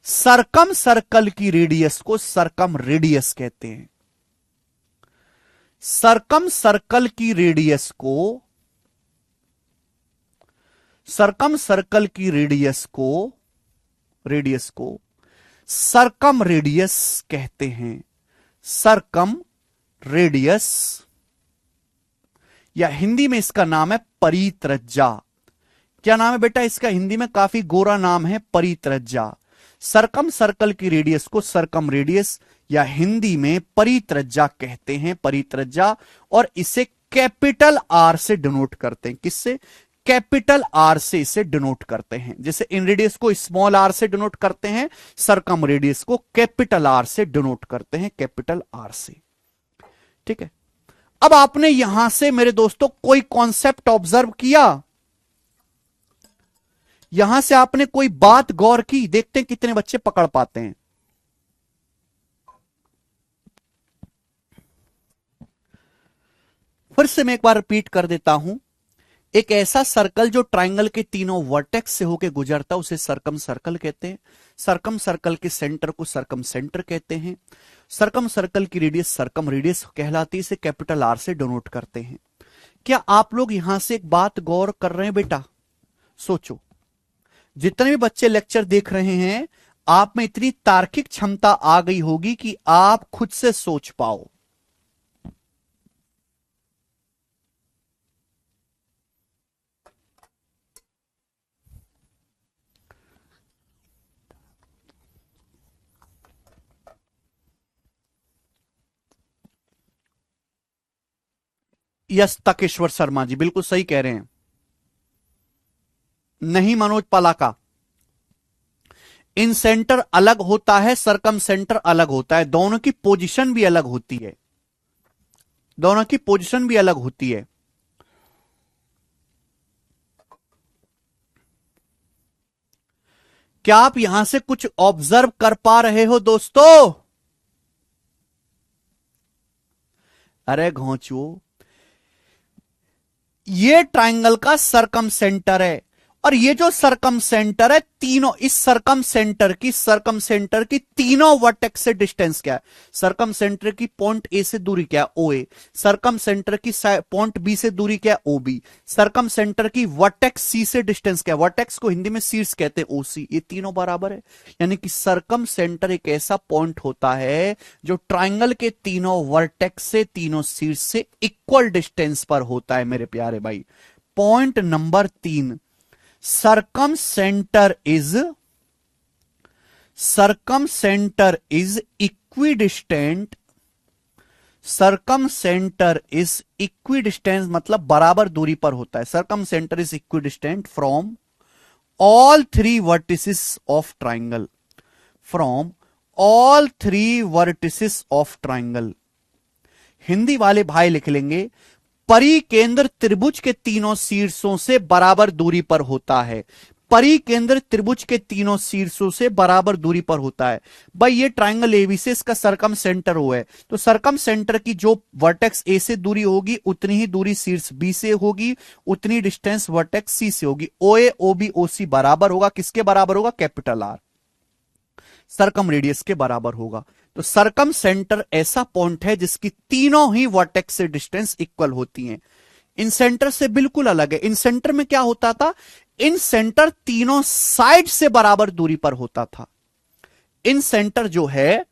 सरकम सर्कल की रेडियस को सरकम रेडियस कहते हैं। सरकम सर्कल की रेडियस को, सरकम सर्कल की रेडियस को सरकम रेडियस कहते हैं। सरकम रेडियस, या हिंदी में इसका नाम है परित्रज्या। क्या नाम है बेटा इसका? हिंदी में काफी गोरा नाम है, परित्रज्या। सरकम सर्कल की रेडियस को सरकम रेडियस या हिंदी में परित्रज्या कहते हैं, परित्रज्या। और इसे कैपिटल आर से डिनोट करते हैं। किससे? कैपिटल आर से इसे डिनोट करते हैं। जैसे इन रेडियस को स्मॉल आर से डिनोट करते हैं, सरकम रेडियस को कैपिटल आर से डिनोट करते हैं, कैपिटल आर से। ठीक है। अब आपने यहां से मेरे दोस्तों कोई कॉन्सेप्ट ऑब्जर्व किया? यहां से आपने कोई बात गौर की? देखते हैं कितने बच्चे पकड़ पाते हैं। फिर से मैं एक बार रिपीट कर देता हूं। एक ऐसा सर्कल जो ट्राइंगल के तीनों वर्टेक्स से होकर गुजरता है उसे सरकम सर्कल कहते हैं। सरकम सर्कल के सेंटर को सरकम सेंटर कहते हैं। सरकम सर्कल की रेडियस सरकम रेडियस कहलाती है, इसे कैपिटल आर से डिनोट करते हैं। क्या आप लोग यहां से एक बात गौर कर रहे हैं बेटा? सोचो, जितने भी बच्चे लेक्चर देख रहे हैं, आप में इतनी तार्किक क्षमता आ गई होगी कि आप खुद से सोच पाओ। यस तकेश्वर शर्मा जी बिल्कुल सही कह रहे हैं। नहीं मनोज पलाका, इन सेंटर अलग होता है, सरकम सेंटर अलग होता है। दोनों की पोजीशन भी अलग होती है, दोनों की पोजीशन भी अलग होती है। क्या आप यहां से कुछ ऑब्जर्व कर पा रहे हो दोस्तों? अरे घोंचुओ, ये ट्राइंगल का सरकम सेंटर है, और ये जो सरकम सेंटर है, तीनों इस सरकम सेंटर की तीनों वर्टेक्स से डिस्टेंस क्या है? सरकम सेंटर की पॉइंट ए से दूरी क्या है? O A. सरकम सेंटर की पॉइंट बी से दूरी क्या है? O B. सरकम सेंटर की वर्टेक्स सी से डिस्टेंस क्या है? वर्टेक्स को हिंदी में शीर्ष कहते हैं, ओ सी। ये तीनों बराबर है, यानी कि सरकम सेंटर एक ऐसा पॉइंट होता है जो ट्राइंगल के तीनों वर्टेक्स से, तीनों शीर्ष से इक्वल डिस्टेंस पर होता है मेरे प्यारे भाई। Point number 3, circumcenter is equidistant। circumcenter is equidistant मतलब बराबर दूरी पर होता है। circumcenter is equidistant from all three vertices of triangle। from all three vertices of triangle। Hindi वाले भाई लिख लेंगे, परिकेंद्र त्रिभुज के तीनों शीर्षों से बराबर दूरी पर होता है। परिकेंद्र त्रिभुज के तीनों शीर्षों से बराबर दूरी पर होता है। भाई ये ट्राइंगल एबीसी, इसका सरकम सेंटर ओ है, तो सरकम सेंटर की जो वर्टेक्स ए से दूरी होगी उतनी ही दूरी शीर्ष बी से होगी, उतनी डिस्टेंस वर्टेक्स सी से होगी। ओ ए, ओ बी, ओ सी बराबर होगा, किसके बराबर होगा? कैपिटल आर, सरकम रेडियस के बराबर होगा। तो सरकम सेंटर ऐसा पॉइंट है जिसकी तीनों ही वर्टेक्स से डिस्टेंस इक्वल होती हैं। इन सेंटर से बिल्कुल अलग है। इन सेंटर में क्या होता था? इन सेंटर तीनों साइड से बराबर दूरी पर होता था। इन सेंटर जो है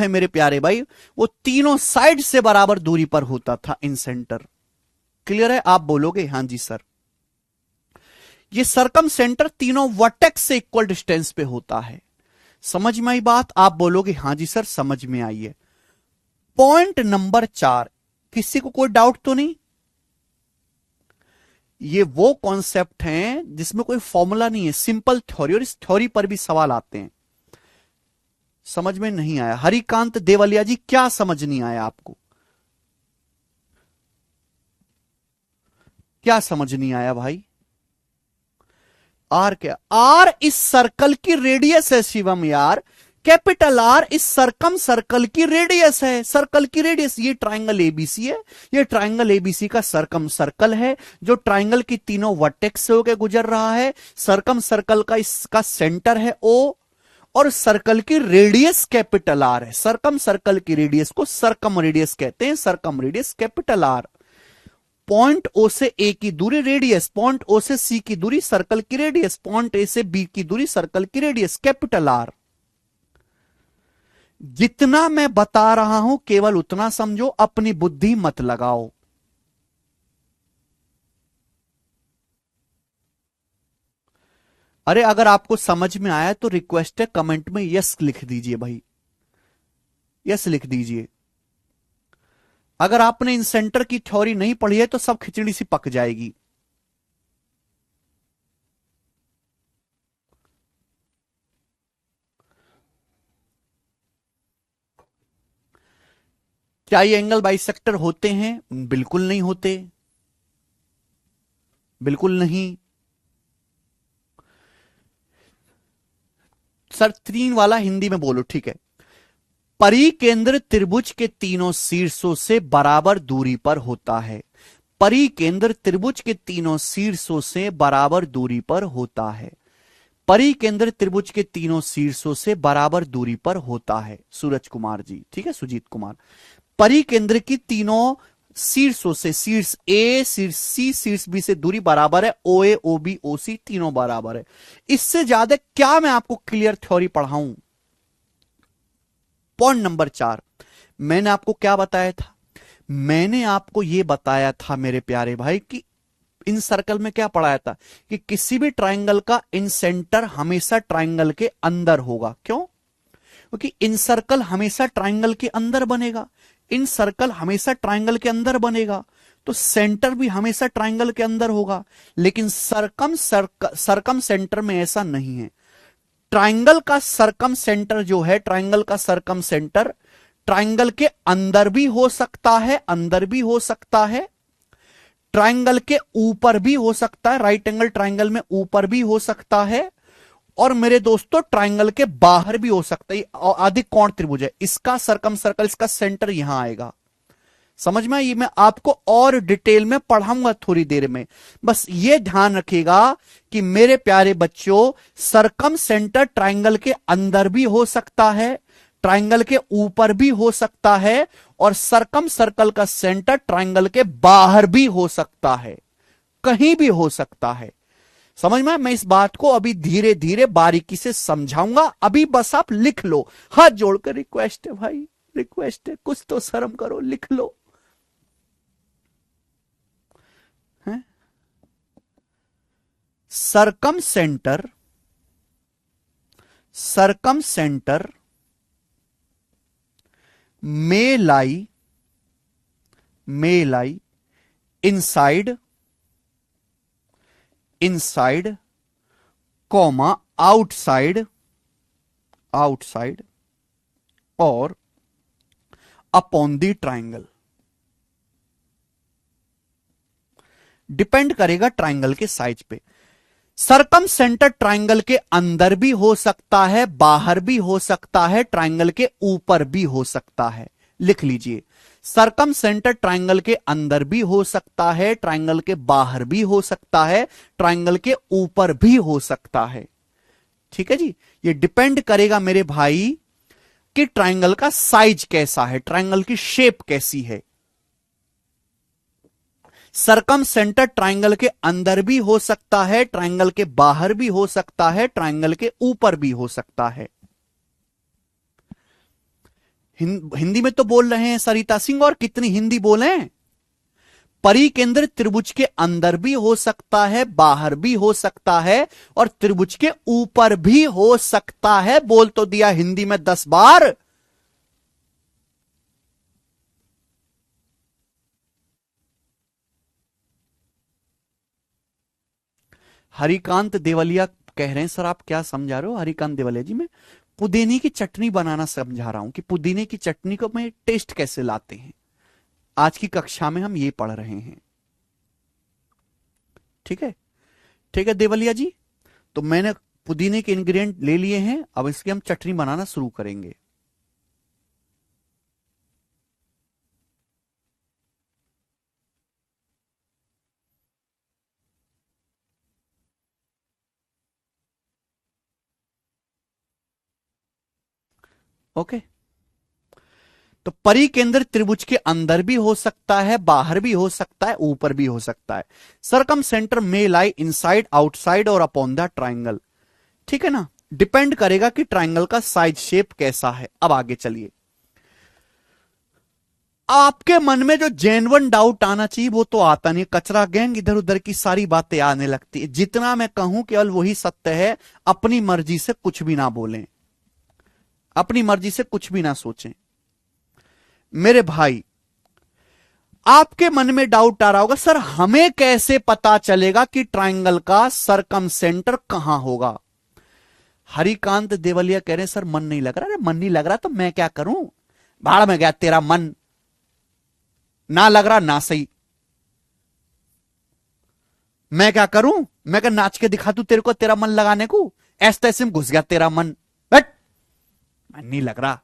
मेरे प्यारे भाई, वो तीनों साइड से बराबर दूरी पर होता था इन सेंटर। क्लियर है? आप बोलोगे हां जी सर। ये सरकम सेंटर तीनों वर्टेक्स से इक्वल डिस्टेंस पे होता है। समझ में आई बात? आप बोलोगे हां जी सर समझ में आई है। पॉइंट नंबर 4, किसी को कोई डाउट तो नहीं? ये वो कॉन्सेप्ट हैं जिसमें कोई फॉर्मूला नहीं है, सिंपल थ्योरी, और इस थ्योरी पर भी सवाल आते हैं। समझ में नहीं आया? हरिकांत देवलिया जी, क्या समझ नहीं आया आपको? क्या समझ नहीं आया भाई? आर क्या? आर इस सर्कल की रेडियस है शिवम यार। कैपिटल आर इस सरकम सर्कल की रेडियस है। सर्कल की रेडियस, ये ट्राइंगल एबीसी है, ये ट्राइंगल एबीसी का सरकम सर्कल है जो ट्राइंगल की तीनों वर्टेक्स से होकर गुजर रहा है। सरकम सर्कल का इसका सेंटर है ओ, और सर्कल की रेडियस कैपिटल आर है। सरकम सर्कल की रेडियस को सरकम रेडियस कहते हैं, circumradius capital R. Point O से ए की दूरी रेडियस, पॉइंट ओ से सी की दूरी सर्कल की रेडियस, पॉइंट ए से बी की दूरी सर्कल की रेडियस, कैपिटल आर। जितना मैं बता रहा हूं केवल उतना समझो, अपनी बुद्धि मत लगाओ। अरे अगर आपको समझ में आया तो रिक्वेस्ट है कमेंट में यस लिख दीजिए भाई, यस लिख दीजिए। अगर आपने इन सेंटर की थ्योरी नहीं पढ़ी है तो सब खिचड़ी सी पक जाएगी। क्या ये एंगल बाइसेक्टर होते हैं? बिल्कुल नहीं होते, बिल्कुल नहीं। सर 3 वाला हिंदी में बोलो, ठीक है। परिकेंद्र त्रिभुज के तीनों शीर्षों से बराबर दूरी पर होता है। परिकेंद्र त्रिभुज के तीनों शीर्षों से बराबर दूरी पर होता है। परिकेंद्र त्रिभुज के तीनों शीर्षों से बराबर दूरी पर होता है। सूरज कुमार जी, ठीक है, सुजीत कुमार। परिकेंद्र की तीनों शीर्षों से, शीर्ष ए, शीर्ष सी, शीर्ष बी से दूरी बराबर है। ओ ए, ओ बी, ओ सी तीनों बराबर है। इससे ज्यादा क्या मैं आपको क्लियर थ्योरी पढ़ाऊं? पॉइंट नंबर 4, मैंने आपको क्या बताया था? मैंने आपको यह बताया था मेरे प्यारे भाई कि इन सर्कल में क्या पढ़ाया था कि किसी भी ट्राइंगल का इन सेंटर हमेशा ट्राइंगल के अंदर होगा। क्यों? क्योंकि इन सर्कल हमेशा ट्राइंगल के अंदर बनेगा, इन सर्कल हमेशा ट्राइंगल के अंदर बनेगा, तो सेंटर भी हमेशा ट्राइंगल के अंदर होगा। लेकिन सरकम सेंटर में ऐसा नहीं है। ट्राइंगल का सरकम सेंटर जो है, ट्राइंगल का सरकम सेंटर ट्राइंगल के अंदर भी हो सकता है, अंदर भी हो सकता है, ट्राइंगल के ऊपर भी हो सकता है, राइट एंगल ट्राइंगल में ऊपर भी हो सकता है, और मेरे दोस्तों ट्राइंगल के बाहर भी हो सकता है। आदि कोण त्रिभुज है, इसका सरकम सर्कल, इसका सेंटर यहां आएगा। समझ में? ये मैं आपको और डिटेल में पढ़ाऊंगा थोड़ी देर में। बस ये ध्यान रखिएगा कि मेरे प्यारे बच्चों, सरकम सेंटर ट्राइंगल के अंदर भी हो सकता है, ट्राइंगल के ऊपर भी हो सकता है, और सरकम सर्कल का सेंटर ट्राइंगल के बाहर भी हो सकता है, कहीं भी हो सकता है। समझ में? मैं इस बात को अभी धीरे धीरे बारीकी से समझाऊंगा। अभी बस आप लिख लो, हाथ जोड़कर रिक्वेस्ट है भाई, रिक्वेस्ट है, कुछ तो शर्म करो, लिख लो। Circumcentre, circumcentre may lie inside comma outside और upon the triangle। डिपेंड करेगा ट्राइंगल के साइज पे। सरकम सेंटर ट्राइंगल के अंदर भी हो सकता है, बाहर भी हो सकता है, ट्राइंगल के ऊपर भी हो सकता है। लिख लीजिए, सरकम सेंटर ट्राइंगल के अंदर भी हो सकता है, ट्राइंगल के बाहर भी हो सकता है, ट्राइंगल के ऊपर भी हो सकता है। ठीक है जी। ये डिपेंड करेगा मेरे भाई कि ट्राइंगल का साइज कैसा है, ट्राइंगल की शेप कैसी है। सरकम सेंटर ट्राइंगल के अंदर भी हो सकता है, ट्राइंगल के बाहर भी हो सकता है, ट्राइंगल के ऊपर भी हो सकता है। हिंदी में तो बोल रहे हैं सरिता सिंह, और कितनी हिंदी बोले? परिकेंद्र त्रिभुज के अंदर भी हो सकता है, बाहर भी हो सकता है, और त्रिभुज के ऊपर भी हो सकता है। बोल तो दिया हिंदी में 10 बार। हरिकांत देवलिया कह रहे हैं सर आप क्या समझा रहे हो? हरिकांत देवलिया जी, मैं पुदीने की चटनी बनाना समझा रहा हूं कि पुदीने की चटनी को में टेस्ट कैसे लाते हैं। आज की कक्षा में हम ये पढ़ रहे हैं। ठीक है, ठीक है देवलिया जी। तो मैंने पुदीने के इंग्रेडिएंट ले लिए हैं, अब इसकी हम चटनी बनाना शुरू करेंगे। ओके, तो परिकेंद्र त्रिभुज के अंदर भी हो सकता है, बाहर भी हो सकता है, ऊपर भी हो सकता है। सरकम सेंटर मे लाई इनसाइड, आउटसाइड और अपॉन द ट्राइंगल। ठीक है ना? डिपेंड करेगा कि ट्राइंगल का साइज शेप कैसा है। अब आगे चलिए, आपके मन में जो जेन्युइन डाउट आना चाहिए वो तो आता नहीं। कचरा गैंग इधर उधर की सारी बातें आने लगती है। जितना मैं कहूं केवल वही सत्य है। अपनी मर्जी से कुछ भी ना बोलें, अपनी मर्जी से कुछ भी ना सोचें। मेरे भाई, आपके मन में डाउट आ रहा होगा, सर हमें कैसे पता चलेगा कि ट्राइंगल का सरकम सेंटर कहां होगा? हरिकांत देवलिया कह रहे हैं सर मन नहीं लग रहा। अरे मन नहीं लग रहा तो मैं क्या करूं? भाड़ में गया तेरा मन, ना लग रहा ना सही, मैं क्या करूं? मैं क्या नाच के दिखा दूं तेरे को तेरा मन लगाने को? ऐसे तैसे में घुस गया तेरा मन। बट मन नहीं लग रहा,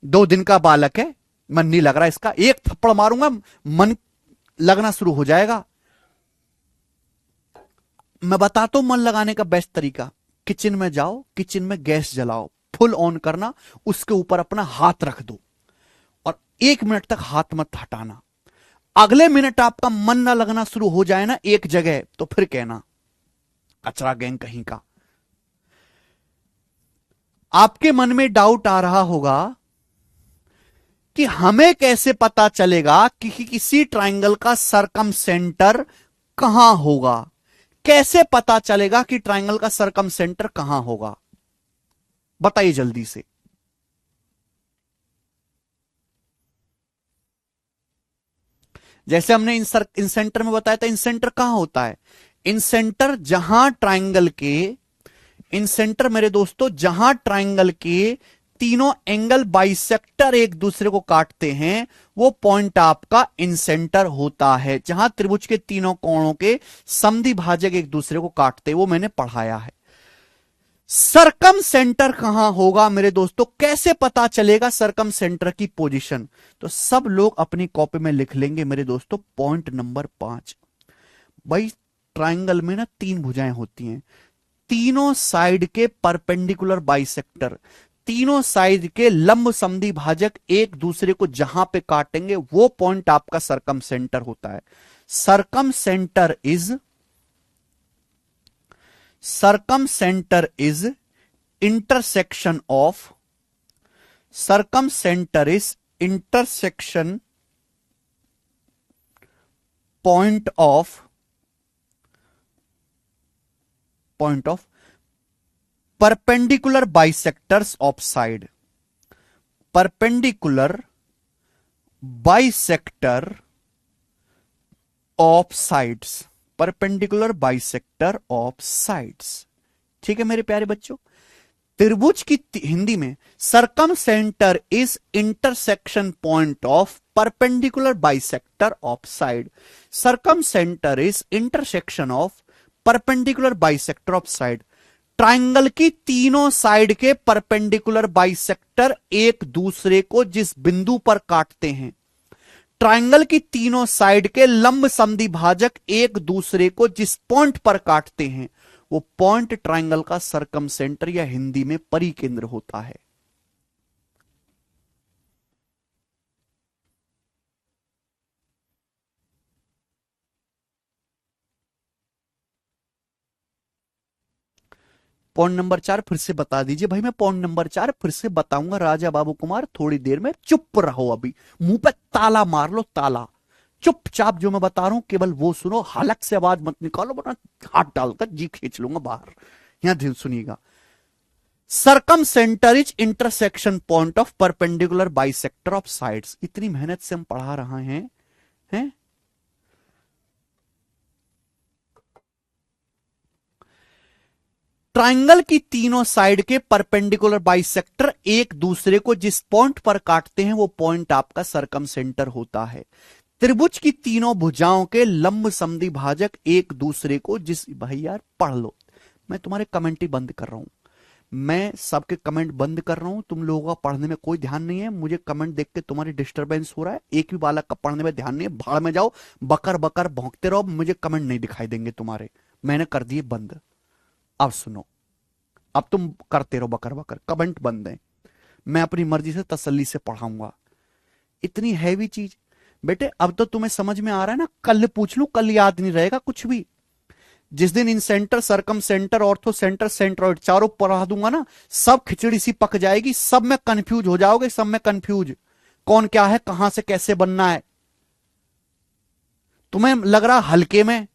2 दिन का बालक है, मन नहीं लग रहा इसका, एक थप्पड़ मारूंगा मन लगना शुरू हो जाएगा। मैं बताता हूं मन लगाने का बेस्ट तरीका। किचन में जाओ, किचन में गैस जलाओ, फुल ऑन करना, उसके ऊपर अपना हाथ रख दो और 1 मिनट तक हाथ मत हटाना। अगले मिनट आपका मन ना लगना शुरू हो जाए ना एक जगह, तो फिर कहना कचरा गैंग कहीं का। आपके मन में डाउट आ रहा होगा कि हमें कैसे पता चलेगा कि किसी ट्राइंगल का सरकम सेंटर कहां होगा? कैसे पता चलेगा कि ट्राइंगल का सरकम सेंटर कहां होगा? बताइए जल्दी से। जैसे हमने इन सेंटर में बताया था, इन सेंटर कहां होता है? इन सेंटर जहां ट्राइंगल के, इन सेंटर मेरे दोस्तों जहां ट्राइंगल के तीनों एंगल बाइसेक्टर एक दूसरे को काटते हैं, वो पॉइंट आपका इन सेंटर होता है। जहां त्रिभुज के तीनों कोणों के समद्विभाजक एक दूसरे को काटते हैं, वो मैंने पढ़ाया है। सरकम सेंटर कहां होगा मेरे दोस्तों? कैसे पता चलेगा सरकम सेंटर की पोजीशन? तो सब लोग अपनी कॉपी में लिख लेंगे मेरे दोस्तों, पॉइंट नंबर 5। भाई ट्राइंगल में ना 3 भुजाएं होती हैं, तीनों साइड के परपेंडिकुलर बाइसेक्टर, तीनों साइड के लंब समद्वि भाजक एक दूसरे को जहां पे काटेंगे वो पॉइंट आपका सरकम सेंटर होता है। Circumcentre is intersection of, circumcentre is intersection point of perpendicular bisectors of side, perpendicular bisector of sides, perpendicular bisector of sides। ठीक है मेरे प्यारे बच्चों, त्रिभुज की हिंदी में circumcentre is intersection point of perpendicular bisector of side, circumcentre is intersection of perpendicular bisector of side. Triangle की तीनों साइड के परपेंडिकुलर बाइसेक्टर एक दूसरे को जिस बिंदु पर काटते हैं, ट्राइंगल की तीनों साइड के लंब समद्वि भाजक एक दूसरे को जिस पॉइंट पर काटते हैं वो पॉइंट ट्राइंगल का सरकम सेंटर या हिंदी में परिकेंद्र होता है। पॉइंट नंबर 4 फिर से बता दीजिए भाई। मैं पॉइंट नंबर 4 फिर से बताऊंगा राजा बाबू कुमार, थोड़ी देर में चुप रहो, अभी मुंह पे ताला मार लो, ताला। चुपचाप जो मैं बता रहा हूं केवल वो सुनो, हलक से आवाज मत निकालो वरना हाथ डालकर जी खींच लूंगा बाहर। यहां ध्यान सुनिएगा, circumcentre is intersection point of perpendicular bisector of sides. इतनी मेहनत से हम पढ़ा रहे हैं? ट्राइंगल की तीनों साइड के परपेंडिकुलर बाइसेक्टर एक दूसरे को जिस पॉइंट पर काटते हैं वो पॉइंट आपका सरकम सेंटर होता है। त्रिभुज की तीनों भुजाओं के लंब समद्वि भाजक एक दूसरे को जिस, भाई यार पढ़ लो, मैं तुम्हारे कमेंट ही बंद कर रहा हूं, मैं सबके कमेंट बंद कर रहा हूं, तुम लोगों का पढ़ने में कोई ध्यान नहीं है, मुझे कमेंट देख के तुम्हारी डिस्टरबेंस हो रहा है, एक भी बालक का पढ़ने में ध्यान नहीं है, भाड़ में जाओ, बकर बकर भौंकते रहो, मुझे कमेंट नहीं दिखाई देंगे तुम्हारे, मैंने कर दिए बंद। अब सुनो, अब तुम करते रहो बकर बकर, कमेंट बंद है, मैं अपनी मर्जी से तसल्ली से पढ़ाऊंगा। इतनी हैवी चीज बेटे, अब तो तुम्हें समझ में आ रहा है ना, कल पूछ लूं कल याद नहीं रहेगा कुछ भी। जिस दिन incentre, circumcentre, orthocentre, centroid चारों पढ़ा दूंगा ना, सब खिचड़ी सी पक जाएगी, सब में कंफ्यूज हो जाओगे, सब में कंफ्यूज, कौन क्या है, कहां से कैसे बनना है। तुम्हें लग रहा हल्के में?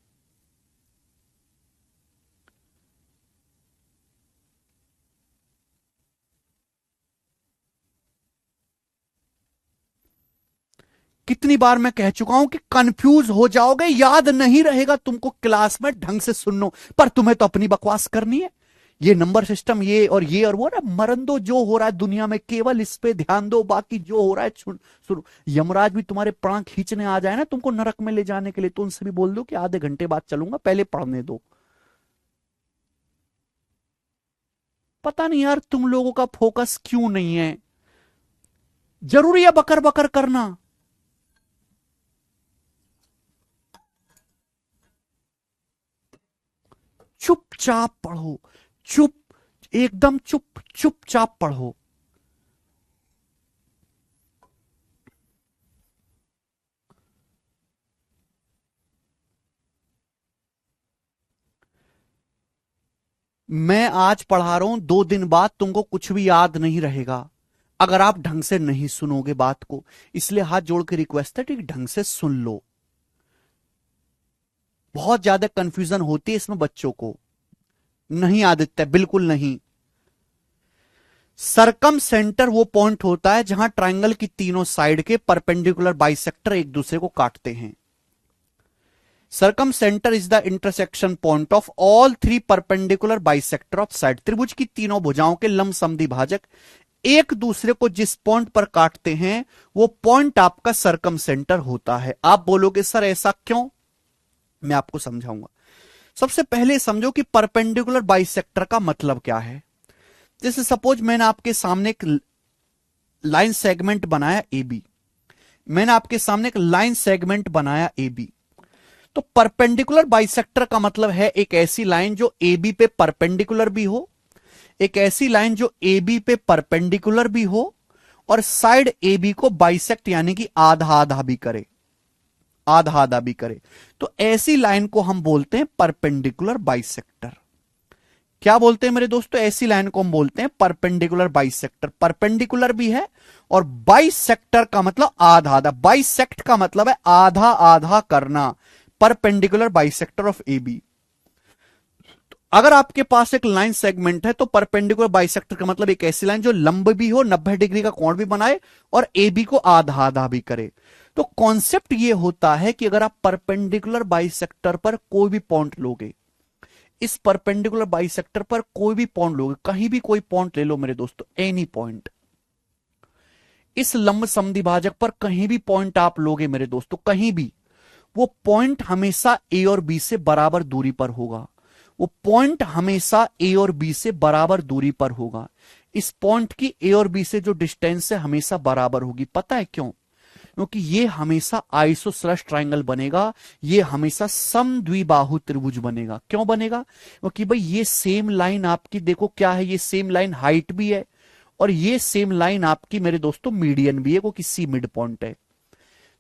कितनी बार मैं कह चुका हूं कि कंफ्यूज हो जाओगे, याद नहीं रहेगा तुमको क्लास में, ढंग से सुनो। पर तुम्हें तो अपनी बकवास करनी है, ये नंबर सिस्टम ये और वो ना, मरन दो जो हो रहा है दुनिया में, केवल इस पे ध्यान दो, बाकी जो हो रहा है सुनो। यमराज भी तुम्हारे प्राण खींचने आ जाए ना तुमको नरक में ले जाने के लिए, तो उनसे भी बोल दो कि आधे घंटे बाद चलूंगा, पहले पढ़ने दो। पता नहीं यार तुम लोगों का फोकस क्यों नहीं है, जरूरी है बकर बकर करना? चुपचाप पढ़ो, चुप, एकदम चुप, चुपचाप पढ़ो। मैं आज पढ़ा रहा हूं, 2 दिन बाद तुमको कुछ भी याद नहीं रहेगा अगर आप ढंग से नहीं सुनोगे बात को, इसलिए हाथ जोड़ के रिक्वेस्ट है कि ढंग से सुन लो। बहुत ज्यादा कंफ्यूजन होती है इसमें बच्चों को, नहीं आदित्य, बिल्कुल नहीं। सरकम सेंटर वो पॉइंट होता है जहां ट्राइंगल की तीनों साइड के परपेंडिकुलर बाइसेक्टर एक दूसरे को काटते हैं। Circumcentre is the intersection point of all 3 perpendicular bisector of side. त्रिभुज की तीनों भुजाओं के लंब समद्वि भाजक एक दूसरे को जिस पॉइंट पर काटते हैं वो पॉइंट आपका सरकम सेंटर होता है। आप बोलोगे सर ऐसा क्यों, मैं आपको समझाऊंगा। सबसे पहले समझो कि परपेंडिकुलर बाइसेक्टर का मतलब क्या है। जैसे सपोज मैंने आपके सामने एक लाइन सेगमेंट बनाया ए बी, मैंने आपके सामने एक लाइन सेगमेंट बनाया ए बी। तो परपेंडिकुलर बाइसेक्टर का मतलब है एक ऐसी लाइन जो ए बी पे परपेंडिकुलर भी हो, एक ऐसी लाइन जो ए बी पे परपेंडिकुलर भी हो और साइड ए बी को बाइसेक्ट यानी कि आधा आधा भी करे, आधा आधा भी करे। तो ऐसी लाइन को हम बोलते हैं परपेंडिकुलर बाइसेक्टर। क्या बोलते हैं मेरे दोस्तों? ऐसी लाइन को हम बोलते हैं परपेंडिकुलर बाइसेक्टर। परपेंडिकुलर भी है और बाइसेक्टर का मतलब आधा आधा, बाइसेक्ट का मतलब है आधा आधा करना, perpendicular bisector of A B. अगर आपके पास एक लाइन सेगमेंट है तो परपेंडिकुलर बाइसेक्टर का मतलब एक ऐसी लाइन जो लंब भी हो, 90 डिग्री का कोण भी बनाए और ए बी को आधा आधा भी करे। तो कॉन्सेप्ट ये होता है कि अगर आप परपेंडिकुलर बाइसेक्टर पर कोई भी पॉइंट लोगे, इस परपेंडिकुलर बाइसेक्टर पर कोई भी पॉइंट लोगे, कहीं भी कोई पॉइंट ले लो मेरे दोस्तों, एनी पॉइंट, इस लंब समद्विभाजक पर कहीं भी पॉइंट आप लोगे मेरे दोस्तों, कहीं भी, वो पॉइंट हमेशा ए और बी से बराबर दूरी पर होगा। वो पॉइंट हमेशा ए और बी से बराबर दूरी पर होगा। इस पॉइंट की ए और बी से जो डिस्टेंस है हमेशा बराबर होगी। पता है क्यों? क्योंकि ये हमेशा आइसोसेलेस ट्रायंगल बनेगा, ये हमेशा समद्विबाहु त्रिभुज बनेगा। क्यों बनेगा? क्योंकि भाई ये सेम लाइन आपकी, देखो क्या है, ये सेम लाइन हाइट भी है और ये सेम लाइन आपकी मेरे दोस्तों मीडियन भी है, वो किसी मिड पॉइंट है।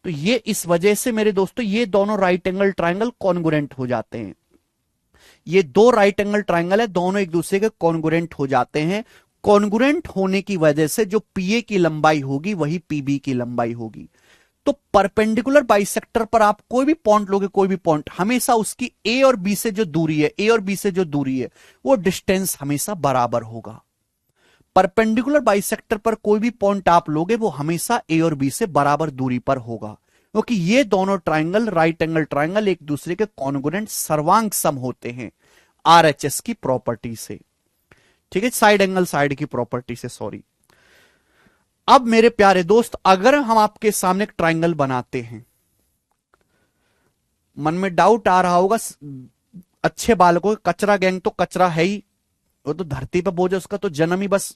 तो ये इस वजह से मेरे दोस्तों ये दोनों राइट एंगल ट्रायंगल कॉन्ग्रुएंट हो जाते हैं। ये दो राइट एंगल ट्रायंगल है, दोनों एक दूसरे के कॉन्ग्रुएंट हो जाते हैं। कॉन्ग्रुएंट होने की वजह से जो पीए की लंबाई होगी वही पीबी की लंबाई होगी। तो परपेंडिकुलर बाइसेक्टर पर आप कोई भी पॉइंट लोगे, कोई भी पॉइंट, हमेशा उसकी ए और बी से जो दूरी है, ए और बी से जो दूरी है, वो डिस्टेंस हमेशा बराबर होगा। परपेंडिकुलर बाइसेक्टर पर कोई भी पॉइंट आप लोगे वो हमेशा ए और बी से बराबर दूरी पर होगा, क्योंकि ये दोनों ट्रायंगल, राइट एंगल ट्रायंगल, एक दूसरे के कॉन्ग्रुएंट सर्वांग सम होते हैं आरएचएस की प्रॉपर्टी से। ठीक है, साइड एंगल साइड की प्रॉपर्टी से, सॉरी। अब मेरे प्यारे दोस्त, अगर हम आपके सामने एक ट्रायंगल बनाते हैं, मन में डाउट आ रहा होगा, अच्छे बालकों, कचरा गैंग तो कचरा है ही, वो तो धरती पर बोझ है, उसका तो जन्म ही बस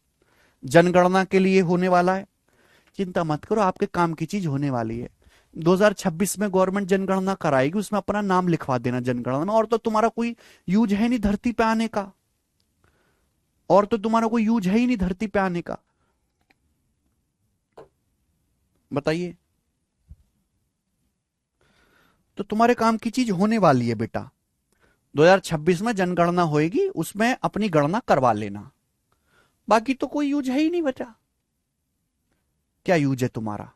जनगणना के लिए होने वाला है। चिंता मत करो, आपके काम की चीज होने वाली है। 2026 में गवर्नमेंट जनगणना कराएगी, उसमें अपना नाम लिखवा देना जनगणना में। और तो तुम्हारा कोई यूज है नहीं धरती पे आने का, और तो तुम्हारा कोई यूज है ही नहीं धरती पे आने का। बताइए, तो तुम्हारे काम की चीज होने वाली है बेटा। 2026 में जनगणना होएगी, उसमें अपनी गणना करवा लेना। बाकी तो कोई यूज है ही नहीं बेटा। क्या यूज है तुम्हारा?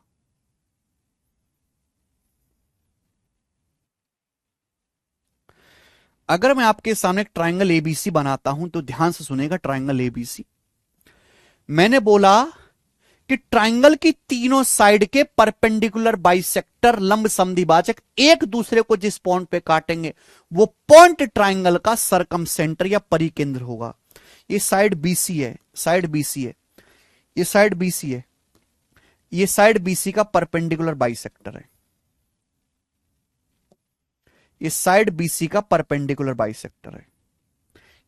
अगर मैं आपके सामने एक ट्रायंगल एबीसी बनाता हूं तो ध्यान से सुनेगा। ट्रायंगल एबीसी, मैंने बोला कि ट्रायंगल की तीनों साइड के परपेंडिकुलर बाइसेक्टर लंब समद्विभाजक एक दूसरे को जिस पॉइंट पे काटेंगे वो पॉइंट ट्रायंगल का सरकम सेंटर या परिकेंद्र होगा। ये साइड बीसी है, साइड बीसी है, ये साइड बीसी है, ये साइड बीसी का परपेंडिकुलर बाइसेक्टर है, ये साइड बीसी का परपेंडिकुलर बाइसेक्टर है,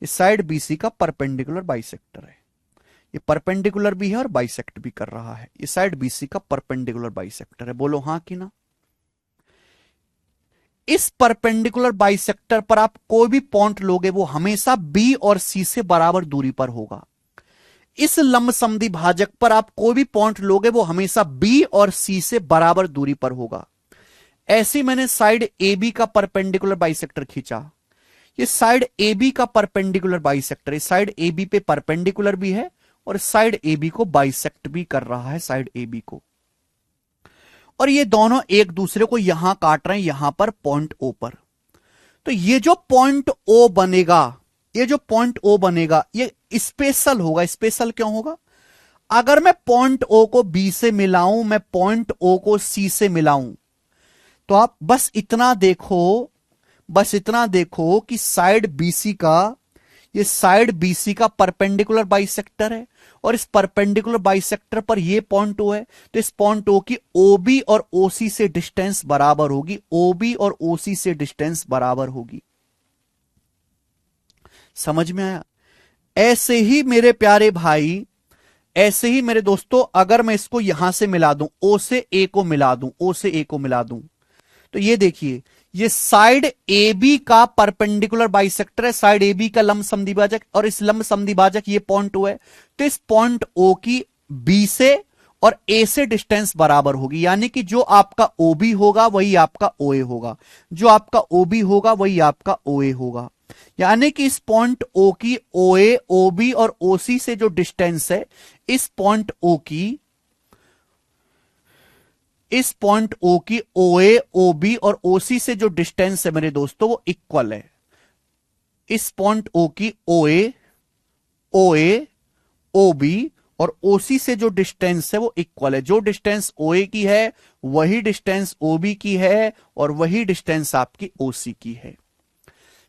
ये साइड बीसी का परपेंडिकुलर बाइसेक्टर है। ये परपेंडिकुलर भी है और बाइसेक्ट भी कर रहा है। ये साइड बीसी का परपेंडिकुलर बाइसेक्टर है। बोलो हां कि ना? इस परपेंडिकुलर बाइसेक्टर पर आप कोई भी पॉइंट लोगे वो हमेशा बी और सी से बराबर दूरी पर होगा। इस लंब समद्विभाजक पर आप कोई भी पॉइंट लोगे वो हमेशा बी और सी से बराबर दूरी पर होगा। ऐसे मैंने साइड ए बी का परपेंडिकुलर बाइसेक्टर खींचा। ये साइड ए बी का परपेंडिकुलर बाइसेक्टर, ये साइड ए बी पे परपेंडिकुलर भी है और साइड ए बी को बाइसेक्ट भी कर रहा है, साइड ए बी को। और ये दोनों एक दूसरे को यहां काट रहे हैं, यहां पर पॉइंट ओ पर। तो ये जो पॉइंट ओ बनेगा, ये जो पॉइंट ओ बनेगा ये स्पेशल होगा। स्पेशल क्यों होगा? अगर मैं पॉइंट ओ को बी से मिलाऊं, मैं पॉइंट ओ को सी से मिलाऊं, तो आप बस इतना देखो, बस इतना देखो कि साइड बीसी का, ये साइड बीसी का परपेंडिकुलर बाइसेक्टर है और इस परपेंडिकुलर बाइसेक्टर पर ये पॉइंट ओ है। तो इस पॉइंट ओ की ओबी और ओसी से डिस्टेंस बराबर होगी, ओबी और ओसी से डिस्टेंस बराबर होगी। समझ में आया? ऐसे ही मेरे प्यारे भाई, ऐसे ही मेरे दोस्तों, अगर मैं इसको यहां से मिला दूं, ओ से ए को मिला दूं, ओ से ए को मिला दूं, तो ये देखिए, ये साइड ए बी का परपेंडिकुलर बाइसेक्टर है, साइड ए बी का लंब समद्विभाजक, और इस लंब समद्विभाजक ये पॉइंट ओ है। तो इस पॉइंट ओ की बी से और ए से डिस्टेंस बराबर होगी, यानी कि जो आपका ओ बी होगा वही आपका ओ ए होगा, जो आपका ओ बी होगा वही आपका ओ ए होगा। यानी कि इस पॉइंट ओ की ओ ए, ओ बी और ओ सी से जो डिस्टेंस है, इस पॉइंट ओ की, इस पॉइंट ओ की ओ ए, ओ बी और ओ सी से जो डिस्टेंस है मेरे दोस्तों, वो इक्वल है। इस पॉइंट ओ की ओ ए, ओ बी और ओ सी से जो डिस्टेंस है वो इक्वल है। जो डिस्टेंस ओ ए की है वही डिस्टेंस ओ बी की है, और वही डिस्टेंस आपकी ओ सी की है।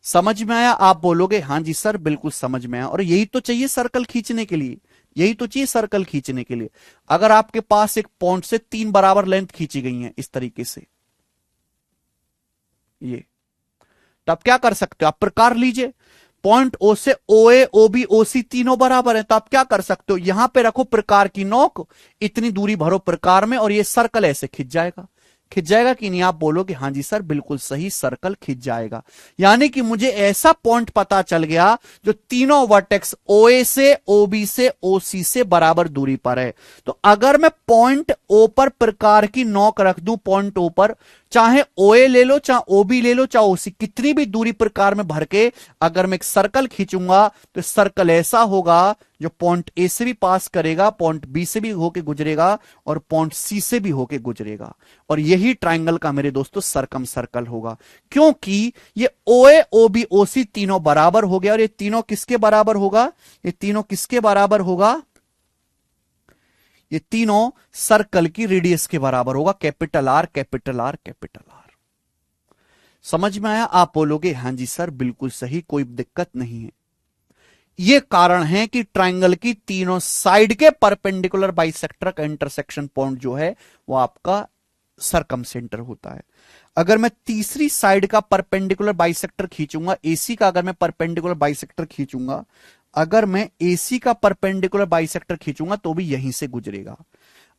समझ में आया? आप बोलोगे हां जी सर बिल्कुल समझ में आया, और यही तो चाहिए सर्कल खींचने के लिए, यही तो चाहिए सर्कल खींचने के लिए। अगर आपके पास एक पॉइंट से 3 बराबर लेंथ खींची गई है इस तरीके से, ये, तो आप क्या कर सकते हो? आप प्रकार लीजिए, पॉइंट ओ से ओ ए, ओ बी, ओ सी तीनों बराबर है, तो आप क्या कर सकते हो? यहां पे रखो प्रकार की नोक, इतनी दूरी भरो प्रकार में, और ये सर्कल ऐसे खिंच जाएगा। खिंच जाएगा कि नहीं? आप बोलोगे हां जी सर बिल्कुल सही, सर्कल खिंच जाएगा। यानी कि मुझे ऐसा पॉइंट पता चल गया जो तीनों वर्टेक्स ओ ए से, ओ बी से, ओ सी से बराबर दूरी पर है। तो अगर मैं पॉइंट ओ पर प्रकार की नोक रख दूं, पॉइंट ओ पर, चाहे ओ ए ले लो, चाहे ओ बी ले लो, चाहे ओ सी, कितनी भी दूरी प्रकार में भर के अगर मैं एक सर्कल खींचूंगा, तो सर्कल ऐसा होगा जो पॉइंट ए से भी पास करेगा, पॉइंट बी से भी होके गुजरेगा, और पॉइंट सी से भी होके गुजरेगा। और यही ट्राइंगल का मेरे दोस्तों सरकम सर्कल होगा, क्योंकि ये ओ ए, ओ बी, ओ सी तीनों बराबर हो गया। और ये तीनों किसके बराबर होगा? ये तीनों किसके बराबर होगा? ये तीनों सर्कल की रेडियस के बराबर होगा, capital R, capital R, capital R. समझ में आया? आप बोलोगे हां जी सर बिल्कुल सही, कोई दिक्कत नहीं है। ये कारण है कि ट्रायंगल की तीनों साइड के परपेंडिकुलर बाइसेक्टर का इंटरसेक्शन पॉइंट जो है वो आपका सरकम सेंटर होता है। अगर मैं तीसरी साइड का परपेंडिकुलर बाइसेक्टर खींचूंगा, एसी का अगर मैं परपेंडिकुलर बाइसेक्टर खींचूंगा, अगर मैं एसी का परपेंडिकुलर बाइसेक्टर खींचूंगा तो भी यहीं से गुजरेगा।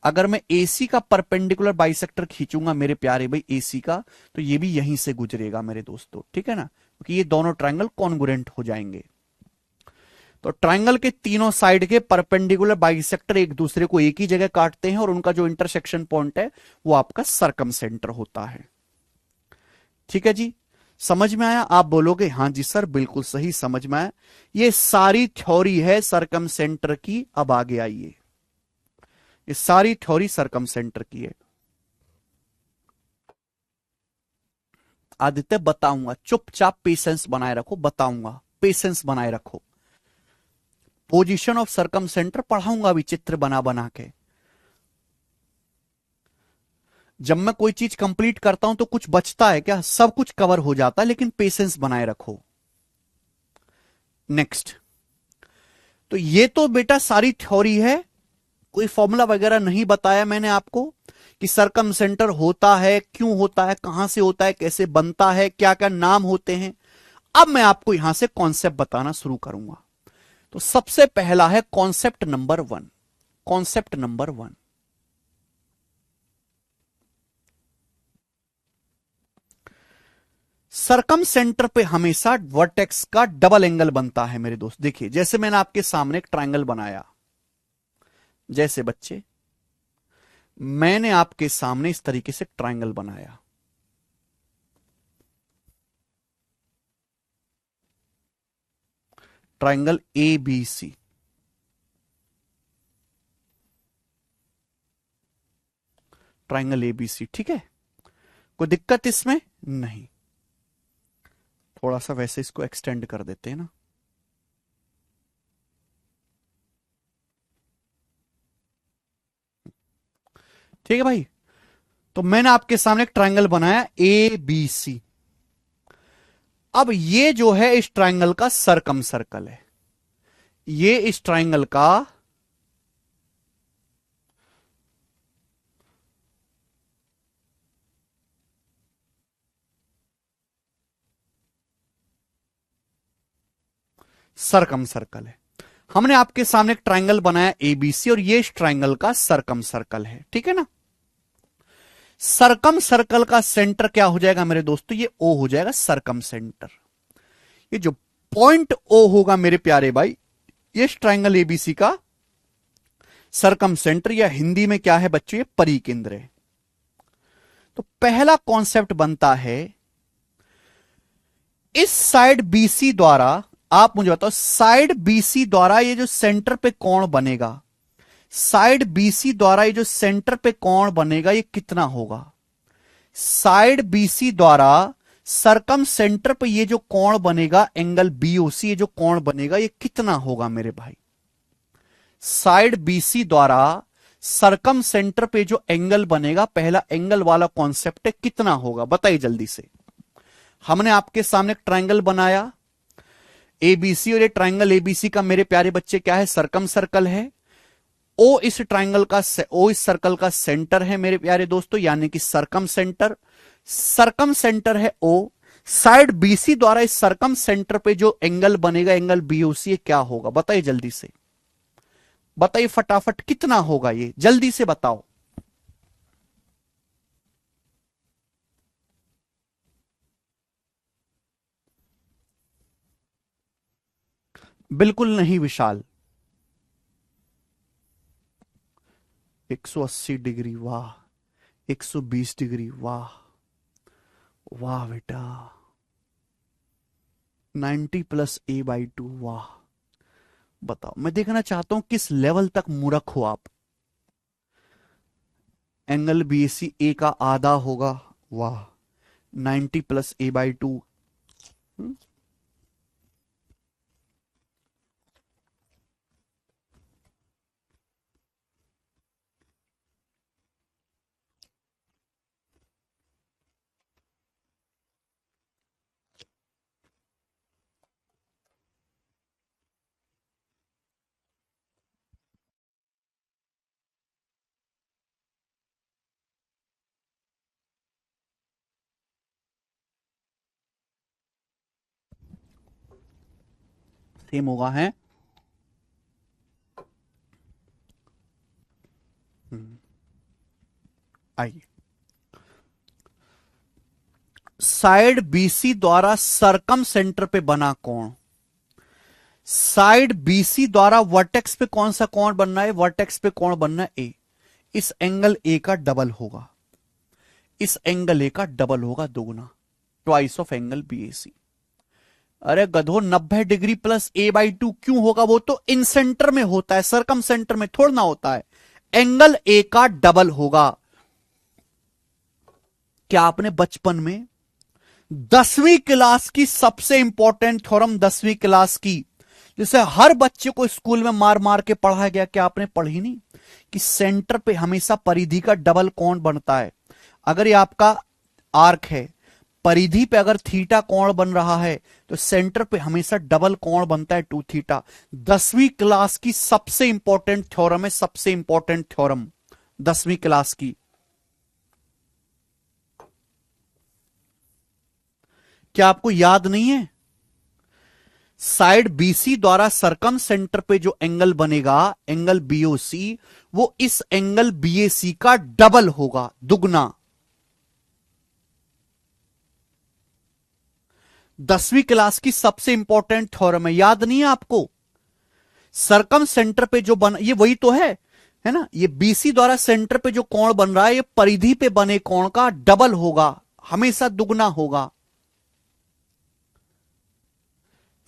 अगर मैं एसी का परपेंडिकुलर बाइसेक्टर खींचूंगा मेरे प्यारे भाई, एसी का, तो ये भी यहीं से गुजरेगा मेरे दोस्तों, ठीक है ना? क्योंकि ये दोनों ट्रायंगल कॉन्ग्रुएंट हो जाएंगे। तो ट्रायंगल के तीनों साइड के परपेंडिकुलर बाइसेक्टर एक दूसरे को एक ही जगह काटते हैं, और उनका जो इंटरसेक्शन पॉइंट है वो आपका सरकम सेंटर होता है। ठीक है जी, समझ में आया? आप बोलोगे हां जी सर बिल्कुल सही, समझ में आया। ये सारी थ्योरी है सरकम सेंटर की। अब आगे आइए, ये सारी थ्योरी सरकम सेंटर की है। आदित्य बताऊंगा, चुपचाप पेशेंस बनाए रखो, बताऊंगा, पेशेंस बनाए रखो। पोजीशन ऑफ सरकम सेंटर पढ़ाऊंगा अभी चित्र बना बना के। जब मैं कोई चीज कंप्लीट करता हूं तो कुछ बचता है क्या? सब कुछ कवर हो जाता है, लेकिन पेशेंस बनाए रखो। नेक्स्ट, तो ये तो बेटा सारी थ्योरी है, कोई फॉर्मूला वगैरह नहीं बताया मैंने आपको कि सरकम सेंटर होता है, क्यों होता है, कहां से होता है, कैसे बनता है, क्या क्या नाम होते हैं। अब मैं आपको यहां से कॉन्सेप्ट बताना शुरू करूंगा। तो सबसे पहला है concept number 1। Concept number 1, circumcentre पे हमेशा वर्टेक्स का डबल एंगल बनता है मेरे दोस्त। देखिए, जैसे मैंने आपके सामने एक ट्रायंगल बनाया, जैसे बच्चे मैंने आपके सामने इस तरीके से ट्रायंगल बनाया, triangle A B C. Triangle A B C, ठीक है, कोई दिक्कत इसमें नहीं। थोड़ा सा वैसे इसको एक्सटेंड कर देते हैं ना। ठीक है भाई, तो मैंने आपके सामने एक ट्रायंगल बनाया ए बी सी। अब ये जो है इस ट्रायंगल का सरकम सर्कल है, ये इस ट्रायंगल का सरकम सर्कल है। हमने आपके सामने एक ट्राइंगल बनाया एबीसी और ये इस ट्राइंगल का सरकम सर्कल है, ठीक है ना। सरकम सर्कल का सेंटर क्या हो जाएगा मेरे दोस्तों, ये ओ हो जाएगा सरकम सेंटर। ये जो पॉइंट ओ होगा मेरे प्यारे भाई, ये इस ट्राइंगल एबीसी का सरकम सेंटर, या हिंदी में क्या है बच्चों, ये परिकेंद्र है। तो पहला कॉन्सेप्ट बनता है, इस साइड बीसी द्वारा, आप मुझे बताओ साइड बीसी द्वारा ये जो सेंटर पे कोण बनेगा, साइड बीसी द्वारा ये जो सेंटर पे कोण बनेगा ये कितना होगा। साइड बीसी द्वारा सरकम सेंटर पे ये जो कोण बनेगा एंगल बीओसी, ये जो कोण बनेगा ये कितना होगा मेरे भाई। साइड बीसी द्वारा सरकम सेंटर पे जो एंगल बनेगा, पहला एंगल वाला कॉन्सेप्ट है, कितना होगा बताइए जल्दी से। हमने आपके सामने एक ट्राइंगल बनाया एबीसी, और ये ट्राइंगल एबीसी का मेरे प्यारे बच्चे क्या है, सरकम सर्कल है। ओ इस ट्राइंगल का, ओ इस सर्कल का सेंटर है मेरे प्यारे दोस्तों, यानी कि सरकम सेंटर। सरकम सेंटर है ओ, साइड बीसी द्वारा इस सरकम सेंटर पे जो एंगल बनेगा एंगल बीओसी, क्या होगा बताइए जल्दी से, बताइए फटाफट कितना होगा ये, जल्दी से बताओ। बिल्कुल नहीं विशाल, 180 डिग्री, वाह। 120 डिग्री, वाह वाह बेटा। 90 प्लस ए बाई 2, वाह। बताओ, मैं देखना चाहता हूं किस लेवल तक मूर्ख हो आप। एंगल बीएसी ए का आधा होगा, वाह। 90 प्लस ए बाई 2, सेम होगा है। आइए, साइड बीसी द्वारा सरकम सेंटर पे बना कोण, साइड बीसी द्वारा वर्टेक्स पे कौन सा कोण बनना है, वर्टेक्स पे कोण बनना है ए। इस एंगल ए का डबल होगा, इस एंगल ए का डबल होगा, दोगुना, ट्वाइस ऑफ एंगल बीएसी। अरे गधो, 90 डिग्री प्लस ए बाई 2 क्यों होगा, वो तो इन सेंटर में होता है, सरकम सेंटर में थोड़ा ना होता है। एंगल ए का डबल होगा। क्या आपने बचपन में 10वीं क्लास की सबसे इंपॉर्टेंट थ्योरम, 10वीं क्लास की, जिसे हर बच्चे को स्कूल में मार मार के पढ़ाया गया, क्या आपने पढ़ी नहीं, कि सेंटर पे हमेशा परिधि का डबल कोण बनता है। अगर ये आपका आर्क है, परिधि पे अगर थीटा कोण बन रहा है तो सेंटर पे हमेशा डबल कोण बनता है 2 थीटा। 10वीं क्लास की सबसे इंपॉर्टेंट थ्योरम है, सबसे इंपॉर्टेंट थ्योरम 10वीं क्लास की। क्या आपको याद नहीं है? साइड बीसी द्वारा सरकम सेंटर पे जो एंगल बनेगा एंगल बीओसी, वो इस एंगल बीएसी का डबल होगा, दुगना। 10वीं क्लास की सबसे इंपॉर्टेंट थ्योरम है, याद नहीं है आपको? सरकम सेंटर पे जो बन, ये वही तो है ना, ये बीसी द्वारा सेंटर पे जो कोण बन रहा है ये परिधि पे बने कोण का डबल होगा, हमेशा दुगना होगा।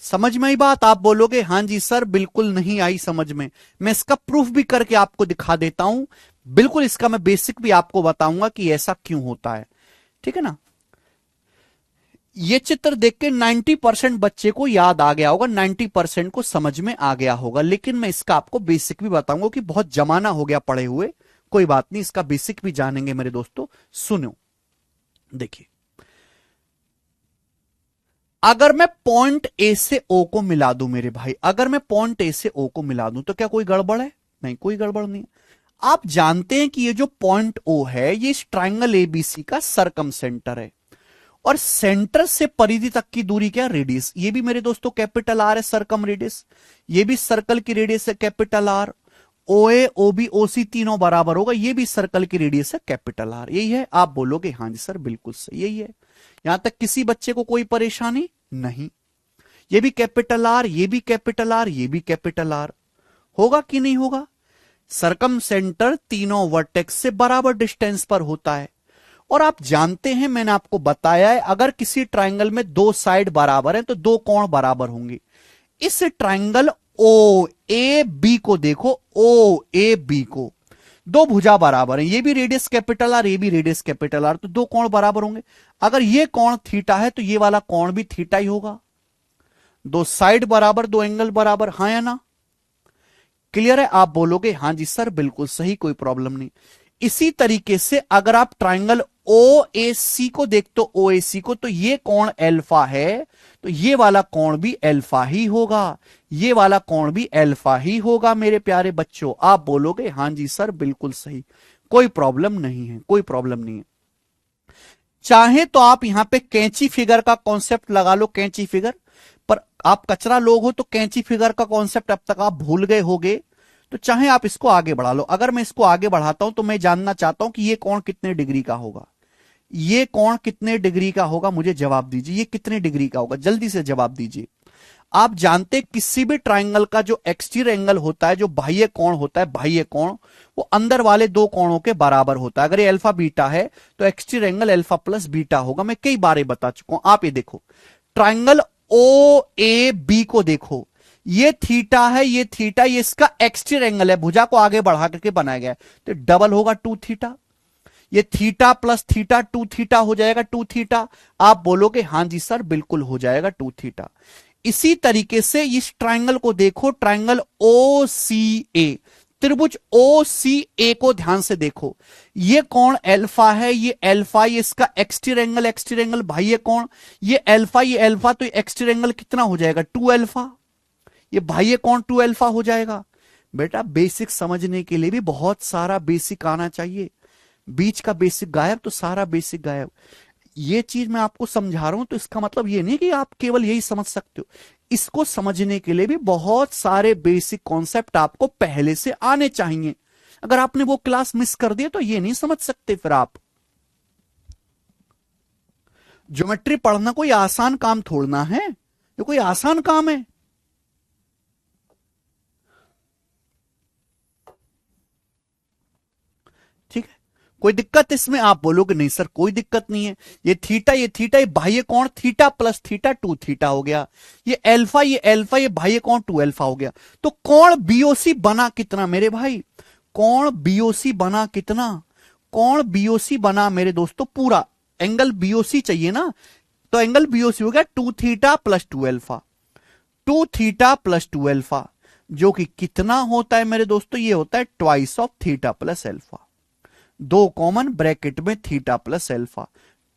समझ में आई बात? आप बोलोगे हां जी सर, बिल्कुल नहीं आई समझ में। मैं इसका प्रूफ भी करके आपको दिखा देता हूं, बिल्कुल इसका मैं बेसिक भी आपको बताऊंगा कि ऐसा क्यों होता है, ठीक है ना। ये चित्र देख के 90% बच्चे को याद आ गया होगा, 90% को समझ में आ गया होगा, लेकिन मैं इसका आपको बेसिक भी बताऊंगा कि बहुत जमाना हो गया पढ़े हुए, कोई बात नहीं, इसका बेसिक भी जानेंगे मेरे दोस्तों। सुनो, देखिए, अगर मैं पॉइंट ए से ओ को मिला दूं मेरे भाई, अगर मैं पॉइंट ए से ओ को मिला दूं तो क्या कोई गड़बड़ है? नहीं, कोई गड़बड़ नहीं। आप जानते हैं कि ये जो पॉइंट ओ है ये इस ट्राइंगल एबीसी का सरकम सेंटर है, और सेंटर से परिधि तक की दूरी क्या, रेडियस। ये भी मेरे दोस्तों कैपिटल आर है, सरकम रेडियस। ये भी सर्कल की रेडियस है, कैपिटल आर। ओए ओबी ओसी तीनों बराबर होगा, ये भी सर्कल की रेडियस है, कैपिटल आर। यही है, आप बोलोगे हाँ जी सर बिल्कुल सही, यही है। यहां तक किसी बच्चे को कोई परेशानी नहीं। ये भी कैपिटल आर, ये भी कैपिटल आर, ये भी कैपिटल आर। होगा कि नहीं होगा? सरकम सेंटर तीनों वर्टेक्स से बराबर डिस्टेंस पर होता है। और आप जानते हैं, मैंने आपको बताया है, अगर किसी ट्राइंगल में दो साइड बराबर हैं तो दो कोण बराबर होंगे। इस ट्राइंगल ओ ए बी को देखो, ओ ए बी को, दो भुजा बराबर हैं, ये भी रेडियस कैपिटल आर, ये भी रेडियस कैपिटल आर, तो दो कोण बराबर होंगे। अगर ये कोण थीटा है तो ये वाला कोण भी थीटा ही होगा। दो साइड बराबर, दो एंगल बराबर, हाँ या ना? क्लियर है? आप बोलोगे हाँ जी सर बिल्कुल सही, कोई प्रॉब्लम नहीं। इसी तरीके से अगर आप ट्राइंगल ओ ए सी को देखते हो, ओ ए सी को, तो ये कोण अल्फा है, तो ये वाला कोण भी अल्फा ही होगा, ये वाला कोण भी अल्फा ही होगा मेरे प्यारे बच्चों। आप बोलोगे हाँ जी सर बिल्कुल सही, कोई प्रॉब्लम नहीं है, कोई प्रॉब्लम नहीं है। चाहे तो आप यहां पे कैंची फिगर का कॉन्सेप्ट लगा लो, कैंची फिगर, पर आप कचरा लोग हो तो कैंची फिगर का कॉन्सेप्ट अब तक आप भूल गए होगे, तो चाहे आप इसको आगे बढ़ा लो। अगर मैं इसको आगे बढ़ाता हूं तो मैं जानना चाहता हूं कि ये कोण कितने डिग्री का होगा, ये कोण कितने डिग्री का होगा, मुझे जवाब दीजिए, ये कितने डिग्री का होगा, जल्दी से जवाब दीजिए। आप जानते किसी भी ट्राइंगल का जो एक्सटीरियर एंगल होता है, जो बाह्य कोण होता है, बाह्य कोण, वो अंदर वाले दो कोणों के बराबर होता है। अगर ये अल्फा बीटा है तो exterior angle alpha plus beta होगा, मैं कई बार बता चुका हूं। आप ये देखो, ट्राइंगल ओ ए बी को देखो, ये थीटा है, ये थीटा, ये इसका एक्सटीरियर एंगल है, भुजा को आगे बढ़ा करके बनाया गया है, तो डबल होगा टू थीटा। ये theta plus theta two theta हो जाएगा, टू थीटा। आप बोलोगे हां जी सर बिल्कुल हो जाएगा टू थीटा। इसी तरीके से इस ट्राइंगल को देखो, ट्राइंगल ओ सी ए, त्रिभुज ओ सी ए को ध्यान से देखो, ये कोण अल्फा है, ये अल्फा, ये इसका एक्सटीरियर एंगल बाह्य कोण, ये अल्फा, तो एक्सटीरियर एंगल कितना हो जाएगा, टू अल्फा, ये बाह्य कोण टू अल्फा हो जाएगा। बेटा बेसिक समझने के लिए भी बहुत सारा बेसिक आना चाहिए, बीच का बेसिक गायब तो सारा बेसिक गायब। ये चीज मैं आपको समझा रहा हूं तो इसका मतलब ये नहीं कि आप केवल यही समझ सकते हो, इसको समझने के लिए भी बहुत सारे बेसिक कॉन्सेप्ट आपको पहले से आने चाहिए। अगर आपने वो क्लास मिस कर दिया तो ये नहीं समझ सकते फिर आप। ज्योमेट्री पढ़ना कोई आसान काम थोड़ना है, ये कोई आसान काम है? ठीक है, कोई दिक्कत इसमें? आप बोलोगे नहीं सर कोई दिक्कत नहीं है। ये थीटा, ये थीटा, ये बाह्य कोण theta plus theta two theta हो गया, ये अल्फा, ये अल्फा, ये बाह्य कोण टू अल्फा हो गया। तो कोण बीओसी बना कितना मेरे भाई, कोण बीओसी बना कितना, कोण बीओसी बना मेरे दोस्तों पूरा, एंगल बीओसी चाहिए ना, तो एंगल बीओसी हो गया two theta plus two alpha, two theta plus two alpha, जो कि कितना होता है मेरे दोस्तों, ये होता है twice of theta plus alpha, दो कॉमन ब्रैकेट में theta plus alpha,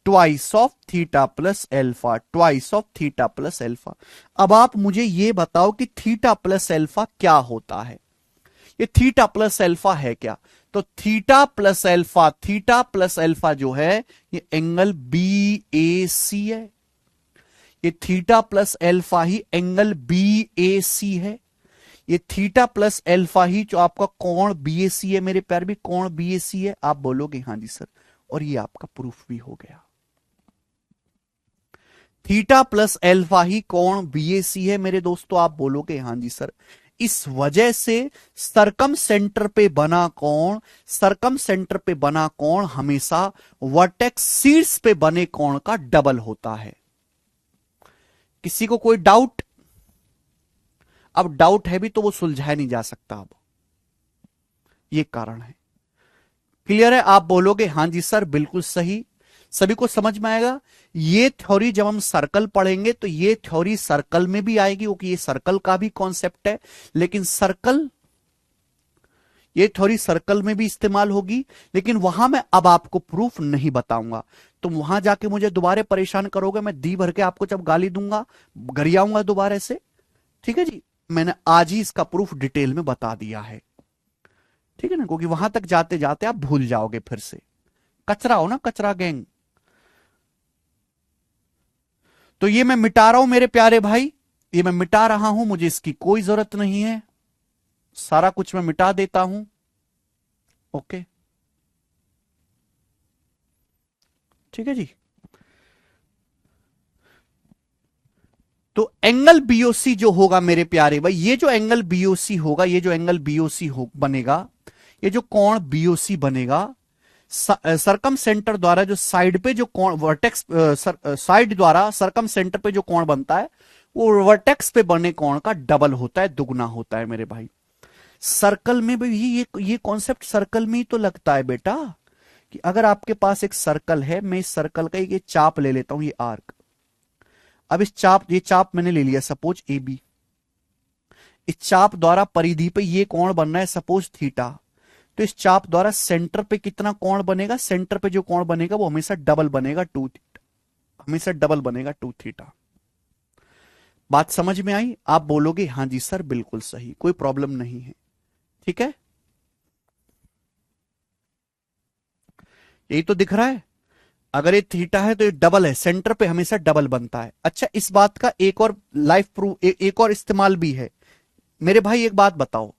twice of theta plus alpha, twice of theta plus alpha. अब आप मुझे ये बताओ कि थीटा प्लस अल्फा क्या होता है, ये थीटा प्लस अल्फा है क्या? तो theta plus alpha, theta plus alpha जो है ये एंगल बी ए सी है, ये थीटा प्लस अल्फा ही एंगल बी ए सी है, ये थीटा प्लस अल्फा ही जो आपका कोण बीएसी है मेरे प्यार भी, कोण बीएसी है। आप बोलोगे हाँ जी सर, और ये आपका प्रूफ भी हो गया, थीटा प्लस अल्फा ही कोण बीएसी है मेरे दोस्तों। आप बोलोगे हाँ जी सर, इस वजह से सरकम सेंटर पे बना कोण, सरकम सेंटर पे बना कोण हमेशा वर्टेक्स शीर्ष पे बने कोण का डबल होता है। किसी को कोई डाउट? अब डाउट है भी तो वो सुलझाया नहीं जा सकता, अब ये कारण है। क्लियर है? आप बोलोगे हां जी सर बिल्कुल सही, सभी को समझ में आएगा। ये थ्योरी जब हम सर्कल पढ़ेंगे तो ये थ्योरी सर्कल में भी आएगी, क्योंकि ये सर्कल का भी कॉन्सेप्ट है, लेकिन सर्कल, ये थ्योरी सर्कल में भी इस्तेमाल होगी, लेकिन वहां मैं अब आपको प्रूफ नहीं बताऊंगा। तुम वहां जाके मुझे दोबारा परेशान करोगे, मैं दी भर के आपको जब गाली दूंगा गरियाऊंगा दोबारा से। ठीक है जी, मैंने आज ही इसका प्रूफ डिटेल में बता दिया है, ठीक है ना, क्योंकि वहां तक जाते जाते आप भूल जाओगे फिर से। कचरा हो ना, कचरा गैंग। तो ये मैं मिटा रहा हूं मेरे प्यारे भाई, ये मैं मिटा रहा हूं, मुझे इसकी कोई जरूरत नहीं है, सारा कुछ मैं मिटा देता हूं। ओके, ठीक है जी। तो एंगल बीओसी जो होगा मेरे प्यारे भाई, ये जो एंगल बीओसी होगा, ये जो एंगल बीओसी हो बनेगा, ये जो कोण बीओसी बनेगा, सरकम सेंटर द्वारा जो साइड पे जो कोण वर्टेक्स, साइड द्वारा सरकम सेंटर पे जो कोण बनता है वो वर्टेक्स पे बने कोण का डबल होता है, दुगना होता है मेरे भाई। सर्कल में भी ये कॉन्सेप्ट सर्कल में ही तो लगता है बेटा, कि अगर आपके पास एक सर्कल है, मैं इस सर्कल का एक चाप ले लेता हूं, ये आर्क। अब ये चाप मैंने ले लिया सपोज ए बी, इस चाप द्वारा परिधि पे ये कोण बन रहा है सपोज थीटा, तो इस चाप द्वारा सेंटर पे कितना कोण बनेगा, सेंटर पे जो कोण बनेगा वो हमेशा डबल बनेगा, टू थीटा, हमेशा डबल बनेगा, टू थीटा। बात समझ में आई? आप बोलोगे हां जी सर बिल्कुल सही, कोई प्रॉब्लम नहीं है, ठीक है। यही तो दिख रहा है, अगर ये थीटा है तो ये डबल है, सेंटर पे हमेशा डबल बनता है। अच्छा, इस बात का एक और लाइफ प्रूफ, एक और इस्तेमाल भी है मेरे भाई। एक बात बताओ,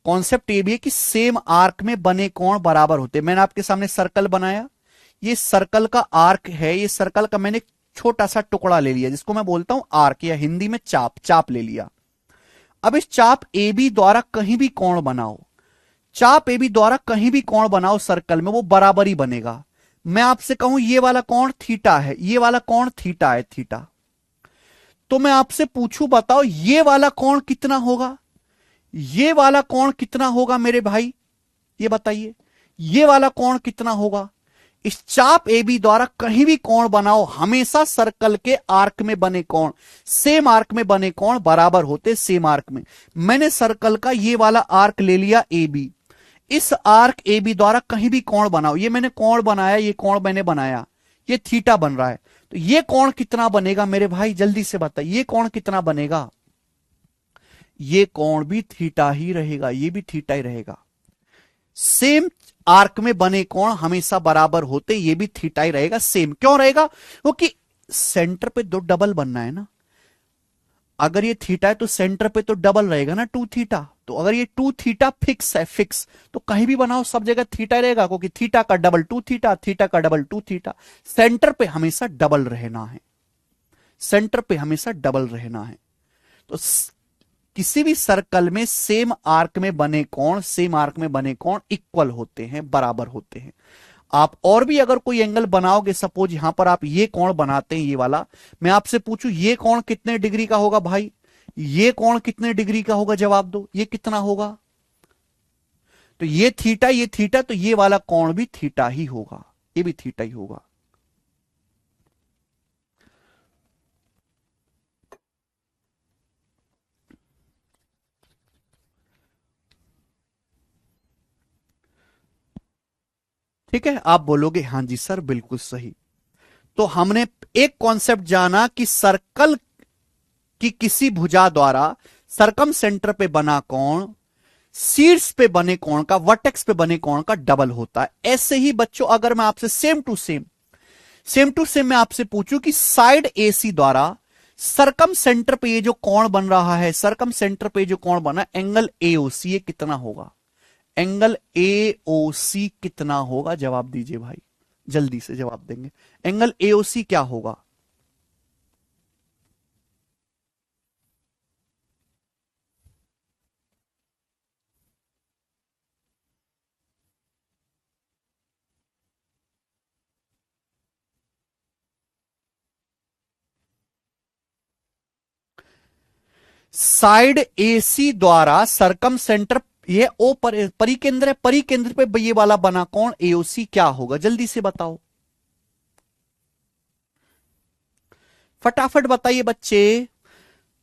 कॉन्सेप्ट ये भी है कि सेम आर्क में बने कोण बराबर होते हैं। मैंने आपके सामने सर्कल बनाया, ये सर्कल का आर्क है, ये सर्कल का मैंने छोटा सा टुकड़ा ले लिया जिसको मैं बोलता हूं आर्क, या हिंदी में चाप, चाप ले लिया। अब इस चाप ए बी द्वारा कहीं भी कोण बनाओ, चाप ए बी द्वारा कहीं भी कोण बनाओ सर्कल में, वो बराबर ही बनेगा। मैं आपसे कहूं ये वाला कोण थीटा है, ये वाला कोण थीटा है, थीटा, तो मैं आपसे पूछूं बताओ ये वाला कोण कितना होगा, ये वाला कोण कितना होगा मेरे भाई, ये बताइए, ये वाला कोण कितना होगा। इस चाप ए बी द्वारा कहीं भी कोण बनाओ, हमेशा सर्कल के आर्क में बने कोण, सेम आर्क में बने कोण बराबर होते, सेम आर्क में। मैंने सर्कल का ये वाला आर्क ले लिया ए बी, इस आर्क ए बी द्वारा कहीं भी कोण बनाओ, ये मैंने कोण बनाया, ये कोण मैंने बनाया, ये थीटा बन रहा है, तो ये कोण कितना बनेगा मेरे भाई, जल्दी से बताइए, ये कोण कितना बनेगा। ये कोण भी थीटा ही रहेगा, ये भी थीटा ही रहेगा। सेम आर्क में बने कोण हमेशा बराबर होते, ये भी थीटा ही रहेगा, सेम क्यों रहेगा, क्योंकि सेंटर पे दो डबल बनना है ना। अगर ये थीटा है तो सेंटर पे तो डबल रहेगा ना, टू थीटा। तो अगर ये टू थीटा फिक्स है, फिक्स, तो कहीं भी बनाओ सब जगह थीटा रहेगा, क्योंकि थीटा का डबल टू थीटा, थीटा का डबल टू थीटा। सेंटर पे हमेशा डबल रहना है, सेंटर पे हमेशा डबल रहना है। तो किसी भी सर्कल में सेम आर्क में बने कोण, सेम आर्क में बने कोण इक्वल होते हैं, बराबर होते हैं। आप और भी अगर कोई एंगल बनाओगे, सपोज यहां पर आप ये कोण बनाते हैं, ये वाला, मैं आपसे पूछूं ये कोण कितने डिग्री का होगा भाई, ये कोण कितने डिग्री का होगा, जवाब दो, ये कितना होगा। तो ये थीटा, तो ये वाला कोण भी थीटा ही होगा, ये भी थीटा ही होगा। ठीक है, आप बोलोगे हां जी सर बिल्कुल सही। तो हमने एक कॉन्सेप्ट जाना कि सर्कल की किसी भुजा द्वारा सरकम सेंटर पे बना कोण शीर्ष पे बने कोण का, वर्टेक्स पे बने कोण का डबल होता है। ऐसे ही बच्चों अगर मैं आपसे सेम टू सेम मैं आपसे पूछूं कि साइड एसी द्वारा सरकम सेंटर पे ये जो कोण बन रहा है, सरकम सेंटर पे जो कोण बना एंगल एओसी, ये कितना होगा, एंगल एओसी कितना होगा, जवाब दीजिए भाई, जल्दी से जवाब देंगे। एंगल एओसी क्या होगा। साइड एसी द्वारा सरकम सेंटर, ये ओ परिकेंद्र है, परिकेंद्र पे ये वाला बना कोण एओसी क्या होगा, जल्दी से बताओ, फटाफट बताइए बच्चे।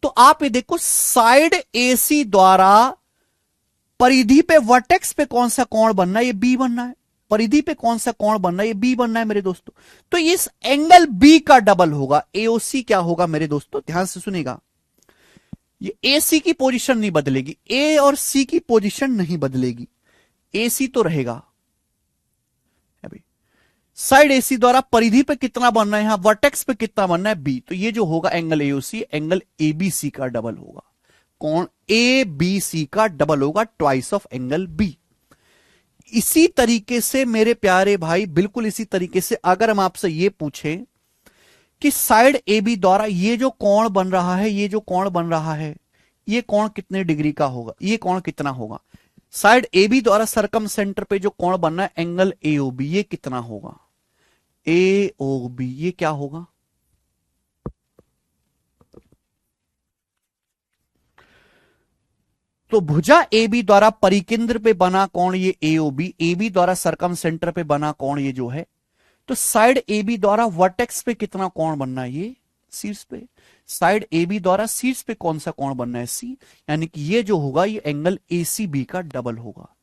तो आप ये देखो, साइड एसी द्वारा परिधि पे वर्टेक्स पे कौन सा कोण बनना है, ये बी बनना है, परिधि पे कौन सा कोण बनना है, ये बी बनना है मेरे दोस्तों। तो इस एंगल बी का डबल होगा, एओसी क्या होगा मेरे दोस्तों, ध्यान से सुनेगा, ये ए सी की पोजीशन नहीं बदलेगी, ए और सी की पोजीशन नहीं बदलेगी, ए सी तो रहेगा। अभी साइड एसी द्वारा परिधि पे कितना बन रहा है, यहां वर्टेक्स पे कितना बन रहा है, बी। तो ये जो होगा एंगल एओसी एंगल एबीसी का डबल होगा। कौन, ए बी सी का डबल होगा, ट्वाइस ऑफ एंगल बी। इसी तरीके से मेरे प्यारे भाई, बिल्कुल इसी तरीके से अगर हम आपसे ये पूछें कि साइड ए बी द्वारा ये जो कोण बन रहा है, ये जो कोण बन रहा है, ये कोण कितने डिग्री का होगा, ये कोण कितना होगा, साइड ए बी द्वारा सरकम सेंटर पे जो कोण बनना है एंगल ए ओ बी, ये कितना होगा, ए ओ बी, ये क्या होगा। तो भुजा ए बी द्वारा परिकेंद्र पे बना कोण ये ए ओ बी, ए बी द्वारा सरकम सेंटर पे बना कोण ये जो है, तो साइड ए बी द्वारा वर्टेक्स पे कितना कोण बनना है, ये शीर्ष पे, साइड ए बी द्वारा शीर्ष पे कौन सा कोण बनना है, सी। यानी कि ये जो होगा ये एंगल ए सी बी का डबल होगा,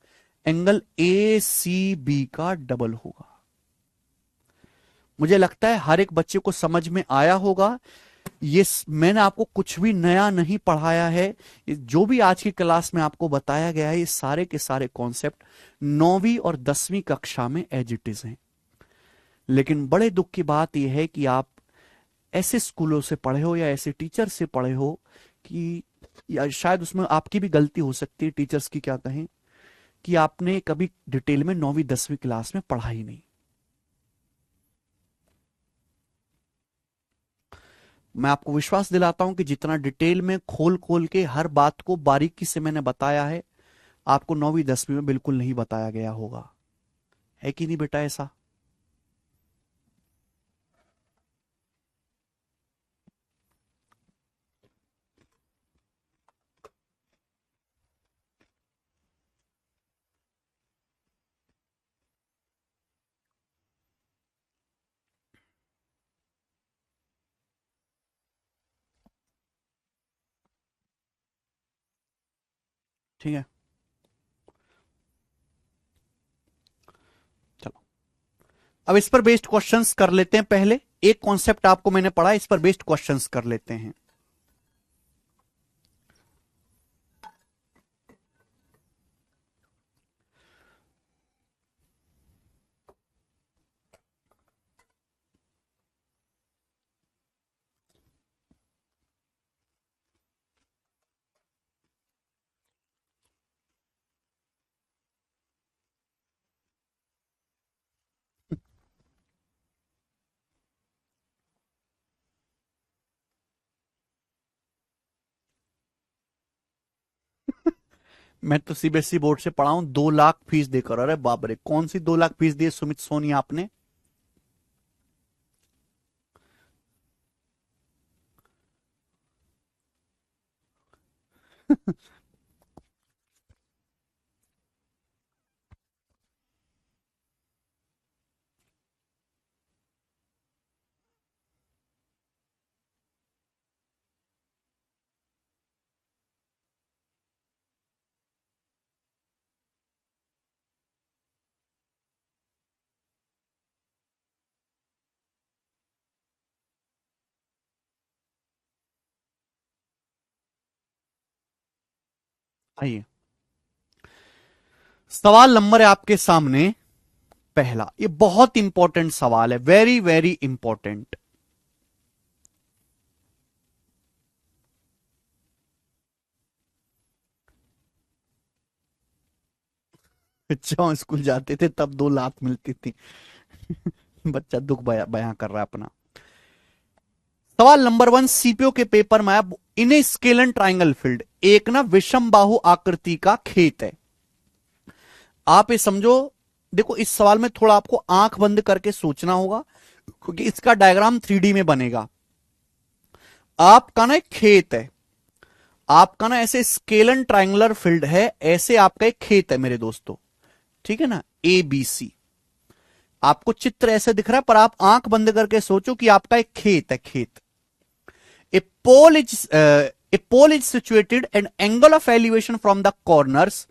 एंगल ए सी बी का डबल होगा। मुझे लगता है हर एक बच्चे को समझ में आया होगा। ये मैंने आपको कुछ भी नया नहीं पढ़ाया है, जो भी आज की क्लास में आपको बताया गया है ये सारे के सारे कॉन्सेप्ट 9वीं और 10वीं कक्षा में एज इट इज हैं। लेकिन बड़े दुख की बात यह है कि आप ऐसे स्कूलों से पढ़े हो या ऐसे टीचर से पढ़े हो कि, या शायद उसमें आपकी भी गलती हो सकती है, टीचर्स की क्या कहें, कि आपने कभी डिटेल में 9वीं 10वीं क्लास में पढ़ा ही नहीं। मैं आपको विश्वास दिलाता हूं कि जितना डिटेल में खोल खोल के हर बात को बारीकी से मैंने बताया है, आपको 9वीं 10वीं में बिल्कुल नहीं बताया गया होगा। है कि नहीं बेटा ऐसा? ठीक है, चलो अब इस पर बेस्ड क्वेश्चंस कर लेते हैं। पहले एक कॉन्सेप्ट आपको मैंने पढ़ा, इस पर बेस्ड क्वेश्चंस कर लेते हैं। मैं तो सीबीएसई बोर्ड से पढ़ा हूं, 2 लाख फीस देकर। अरे बाप रे, कौन सी 2 लाख फीस दी है सुमित सोनी आपने? आइए, सवाल नंबर है आपके सामने पहला। ये बहुत इंपॉर्टेंट सवाल है, वेरी वेरी इंपॉर्टेंट। जब स्कूल जाते थे तब 2 लाख मिलती थी। बच्चा दुख बयां कर रहा है अपना। सवाल नंबर 1 सीपीओ के पेपर में, अब इन स्केलन ट्राइंगल फील्ड, एक ना विषम बाहु आकृति का खेत है। आप ये समझो, देखो इस सवाल में थोड़ा आपको आंख बंद करके सोचना होगा, क्योंकि इसका डायग्राम 3D में बनेगा। आपका ना एक खेत है, आपका ना ऐसे स्केलन ट्राइंगुलर फील्ड है, ऐसे आपका एक खेत है मेरे दोस्तों, ठीक है ना, ए बी सी। आपको चित्र ऐसे दिख रहा है, पर आप आंख बंद करके सोचो कि आपका एक खेत है, खेत। A pole is situated and angle of elevation from the corners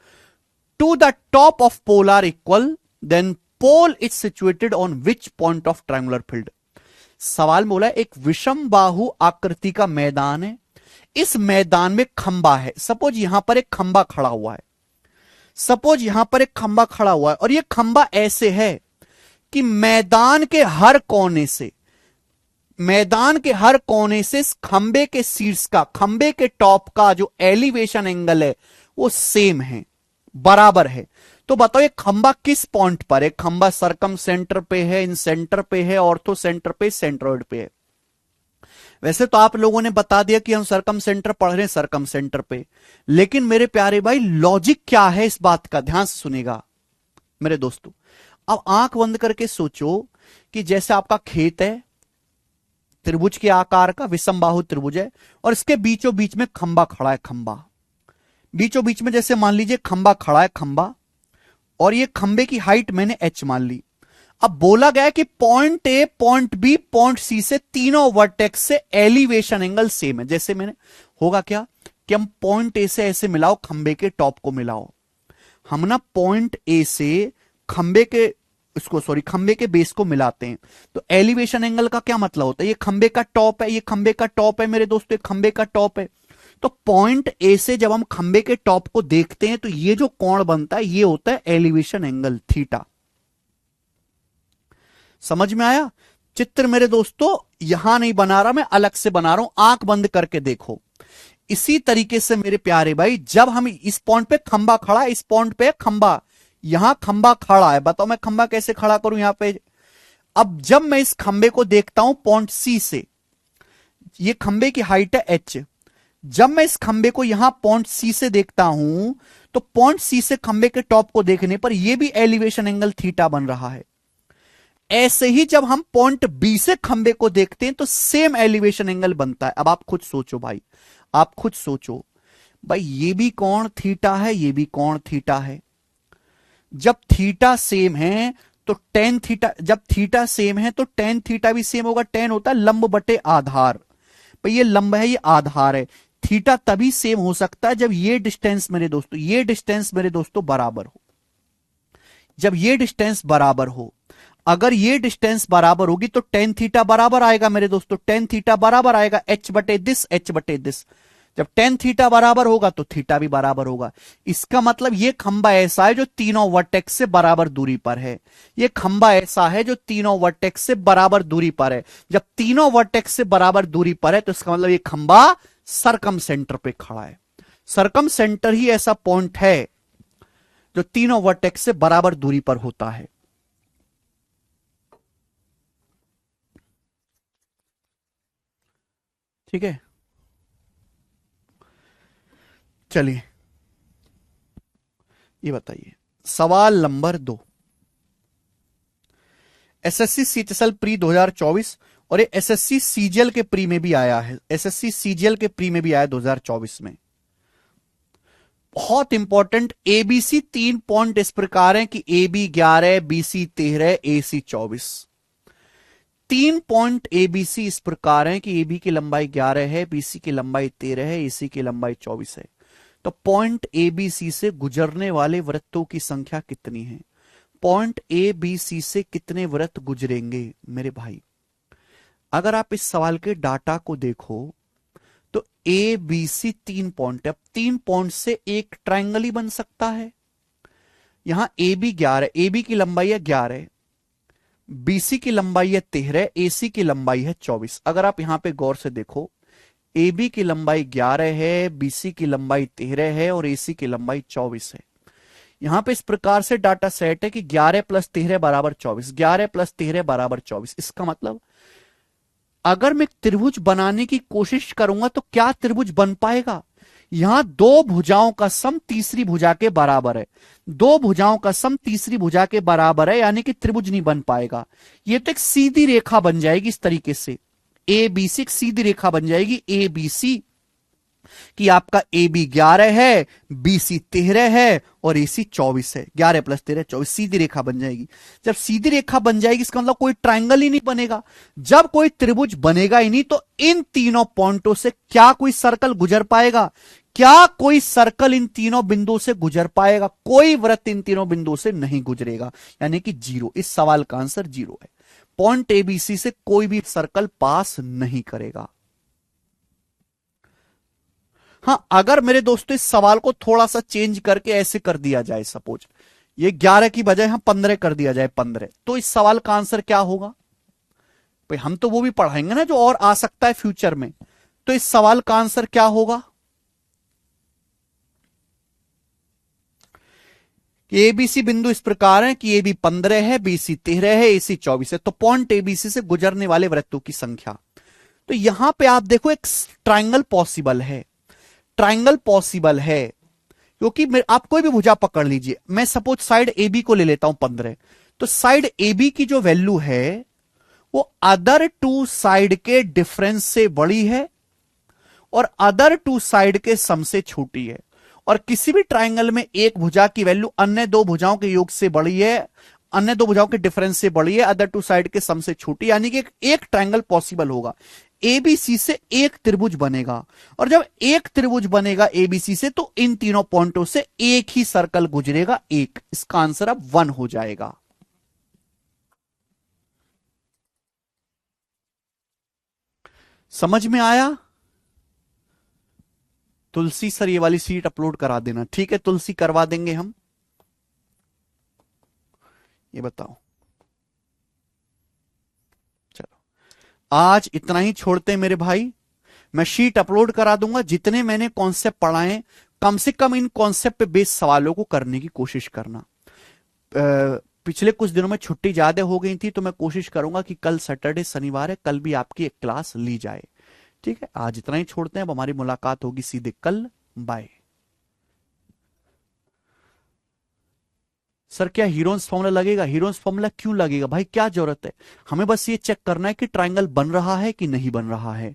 to the top of pole are equal, then pole is situated on which point of triangular field. सवाल बोला है, एक विषम बाहु आकृति का मैदान है, इस मैदान में खंबा है। सपोज यहां पर एक खंबा खड़ा हुआ है, सपोज यहां पर एक खंबा खड़ा हुआ है, और ये खंबा ऐसे है कि मैदान के हर कोने से, मैदान के हर कोने से खंबे के शीर्ष का, खंबे के टॉप का जो एलिवेशन एंगल है वो सेम है, बराबर है। तो बताओ ये खंबा किस पॉइंट पर है? खंबा सरकम सेंटर पे है, इन सेंटर पे है, ऑर्थो सेंटर पे, सेंट्रोइड पे है। वैसे तो आप लोगों ने बता दिया कि हम सरकम सेंटर पढ़ रहे हैं, सरकम सेंटर पे, लेकिन मेरे प्यारे भाई लॉजिक क्या है इस बात का, ध्यान से सुनेगा मेरे दोस्तों। अब आंख बंद करके सोचो कि जैसे आपका खेत है, त्रिभुज के आकार का विषमबाहु त्रिभुज है, और इसके बीचों बीच में खंबा खड़ा है, खंबा बीचों बीच में, जैसे मान लीजिए खंबा खड़ा है, खंबा, और ये खंबे की हाइट मैंने h मान ली। अब बोला गया है कि point A, point B, point C से तीनों वर्टेक्स से एलिवेशन एंगल सेम है। जैसे मैंने, होगा क्या कि हम पॉइंट ए से ऐसे मिलाओ, खंबे के टॉप को मिलाओ, हम ना पॉइंट ए से खंबे के, इसको सॉरी खंबे के बेस को मिलाते हैं। तो एलिवेशन एंगल का क्या मतलब होता है? ये खंबे का टॉप है, ये खंबे का टॉप है मेरे दोस्तों, ये खंबे का टॉप है। तो पॉइंट ए से जब हम खंबे के टॉप को देखते हैं तो ये जो कोण बनता है ये होता है एलिवेशन एंगल थीटा। समझ में आया? चित्र मेरे दोस्तों यहां नहीं बना रहा, मैं अलग से बना रहा हूं, आंख बंद करके देखो। इसी तरीके से मेरे प्यारे भाई, जब हम इस पॉइंट पे खंबा खड़ा है, इस पॉइंट पे खंबा, यहां खंबा खड़ा है, बताओ मैं खंबा कैसे खड़ा करूं यहां पे? अब जब मैं इस खंबे को देखता हूं पॉइंट सी से, ये खंबे की हाइट है h, जब मैं इस खंबे को यहां पॉइंट सी से देखता हूं तो पॉइंट सी से खंबे के टॉप को देखने पर यह भी एलिवेशन एंगल थीटा बन रहा है। ऐसे ही जब हम पॉइंट बी से खंबे को देखते हैं तो सेम एलिवेशन एंगल बनता है। अब आप खुद सोचो भाई, आप खुद सोचो भाई, ये भी कोण थीटा है, ये भी कोण थीटा है। जब थीटा सेम है तो टेन थीटा, जब थीटा सेम है तो टेन थीटा भी सेम होगा। टेन होता है लंब बटे आधार, भाई ये लंब है, ये आधार है। थीटा तभी सेम हो सकता है जब ये डिस्टेंस मेरे दोस्तों, ये डिस्टेंस मेरे दोस्तों बराबर हो। जब ये डिस्टेंस बराबर हो, अगर ये डिस्टेंस बराबर होगी तो टेन थीटा बराबर आएगा मेरे दोस्तों, टेन थीटा बराबर आएगा h बटे दिस, h बटे दिस। जब टेन थीटा बराबर होगा तो थीटा भी बराबर होगा। इसका मतलब ये खंबा ऐसा है जो तीनों वर्टेक्स से बराबर दूरी पर है। ये खंबा ऐसा है जो तीनों वर्टेक्स से बराबर दूरी पर है। जब तीनों वर्टेक्स से बराबर दूरी पर है तो इसका मतलब ये खंबा सरकम सेंटर पे खड़ा है। सरकम सेंटर ही ऐसा पॉइंट है जो तीनों वर्टेक्स से बराबर दूरी पर होता है। ठीक है, चलिए ये बताइए सवाल नंबर 2। एसएससी सीटीएसएल प्री 2024 और ये एसएससी सीजीएल के प्री में भी आया है, एसएससी सीजीएल के प्री में भी आया 2024 में। बहुत इंपॉर्टेंट, एबीसी 3 पॉइंट इस प्रकार हैं कि AB 11, BC 13, AC 24। 3 point ABC इस प्रकार हैं कि एबी की लंबाई 11 है, बीसी की लंबाई 13 है, एसी की लंबाई 24 है। तो पॉइंट एबीसी से गुजरने वाले वृत्तों की संख्या कितनी है? पॉइंट एबीसी से कितने वृत्त गुजरेंगे मेरे भाई? अगर आप इस सवाल के डाटा को देखो तो ए बी सी 3 पॉइंट है। अब 3 पॉइंट से एक ट्रायंगल ही बन सकता है। यहां ए बी 11, ए बी की लंबाई है 11, बीसी की लंबाई है 13, एसी की लंबाई है 24। अगर आप यहां पे गौर से देखो, ए बी की लंबाई 11 है, बीसी की लंबाई 13 है और एसी की लंबाई 24 है। यहां पे इस प्रकार से डाटा सेट है कि 11 प्लस 13 बराबर 24, 11 प्लस 13 बराबर 24। इसका मतलब अगर मैं त्रिभुज बनाने की कोशिश करूंगा तो क्या त्रिभुज बन पाएगा? यहां दो भुजाओं का सम तीसरी भुजा के बराबर है, दो भुजाओं का सम तीसरी भुजा के बराबर है, यानी कि त्रिभुज नहीं बन पाएगा। ये तो एक सीधी रेखा बन जाएगी इस तरीके से, ए बी सी एक सीधी रेखा बन जाएगी। ए बी सी कि आपका ए बी 11 है, बी सी 13 है और ए सी 24 है। 11 प्लस 13 24, सीधी रेखा बन जाएगी। जब सीधी रेखा बन जाएगी इसका मतलब कोई ट्रायंगल ही नहीं बनेगा। जब कोई त्रिभुज बनेगा ही नहीं तो इन तीनों पॉइंटों से क्या कोई सर्कल गुजर पाएगा? क्या कोई सर्कल इन तीनों बिंदुओं से गुजर पाएगा? कोई वृत्त इन तीनों बिंदुओं से नहीं गुजरेगा, यानी कि 0। इस सवाल का आंसर 0 है। पॉइंट एबीसी से कोई भी सर्कल पास नहीं करेगा। हां, अगर मेरे दोस्तों इस सवाल को थोड़ा सा चेंज करके ऐसे कर दिया जाए, सपोज ये 11 की बजाय हम 15 कर दिया जाए, 15, तो इस सवाल का आंसर क्या होगा भाई? हम तो वो भी पढ़ाएंगे ना जो और आ सकता है फ्यूचर में। तो इस सवाल का आंसर क्या होगा? एबीसी बिंदु इस प्रकार है कि ए बी 15 है, बीसी 13 है, एसी 24 है। तो पॉइंट एबीसी से गुजरने वाले वृत्तों की संख्या। तो यहां पे आप देखो एक ट्राइंगल पॉसिबल है, ट्राइंगल पॉसिबल है, क्योंकि आप कोई भी भुजा पकड़ लीजिए। मैं सपोज साइड ए बी को ले लेता हूं 15, तो साइड ए बी की जो वैल्यू है वो अदर टू साइड के डिफरेंस से बड़ी है और अदर टू साइड के सम से छोटी है। और किसी भी ट्राइंगल में एक भुजा की वैल्यू अन्य दो भुजाओं के योग से बड़ी है, अन्य दो भुजाओं के डिफरेंस से बड़ी है, अदर टू साइड के सम से छोटी, यानी कि एक ट्राइंगल पॉसिबल होगा। एबीसी से एक त्रिभुज बनेगा, और जब एक त्रिभुज बनेगा एबीसी से तो इन तीनों पॉइंटों से एक ही सर्कल गुजरेगा, एक। इसका आंसर अब 1 हो जाएगा। समझ में आया? तुलसी सर ये वाली सीट अपलोड करा देना। ठीक है तुलसी, करवा देंगे हम। ये बताओ, चलो आज इतना ही छोड़ते हैं मेरे भाई। मैं शीट अपलोड करा दूंगा। जितने मैंने कॉन्सेप्ट पढ़ाए, कम से कम इन कॉन्सेप्ट पे बेस्ड सवालों को करने की कोशिश करना। पिछले कुछ दिनों में छुट्टी ज्यादा हो गई थी, तो मैं कोशिश करूंगा कि कल सैटरडे शनिवार है, कल भी आपकी एक क्लास ली जाए। ठीक है, आज इतना ही छोड़ते हैं। अब हमारी मुलाकात होगी सीधे कल। बाय। सर क्या हीरोन्स फॉर्मूला लगेगा? हीरोन्स फॉर्मूला क्यों लगेगा भाई? क्या जरूरत है? हमें बस ये चेक करना है कि ट्राइंगल बन रहा है कि नहीं बन रहा है।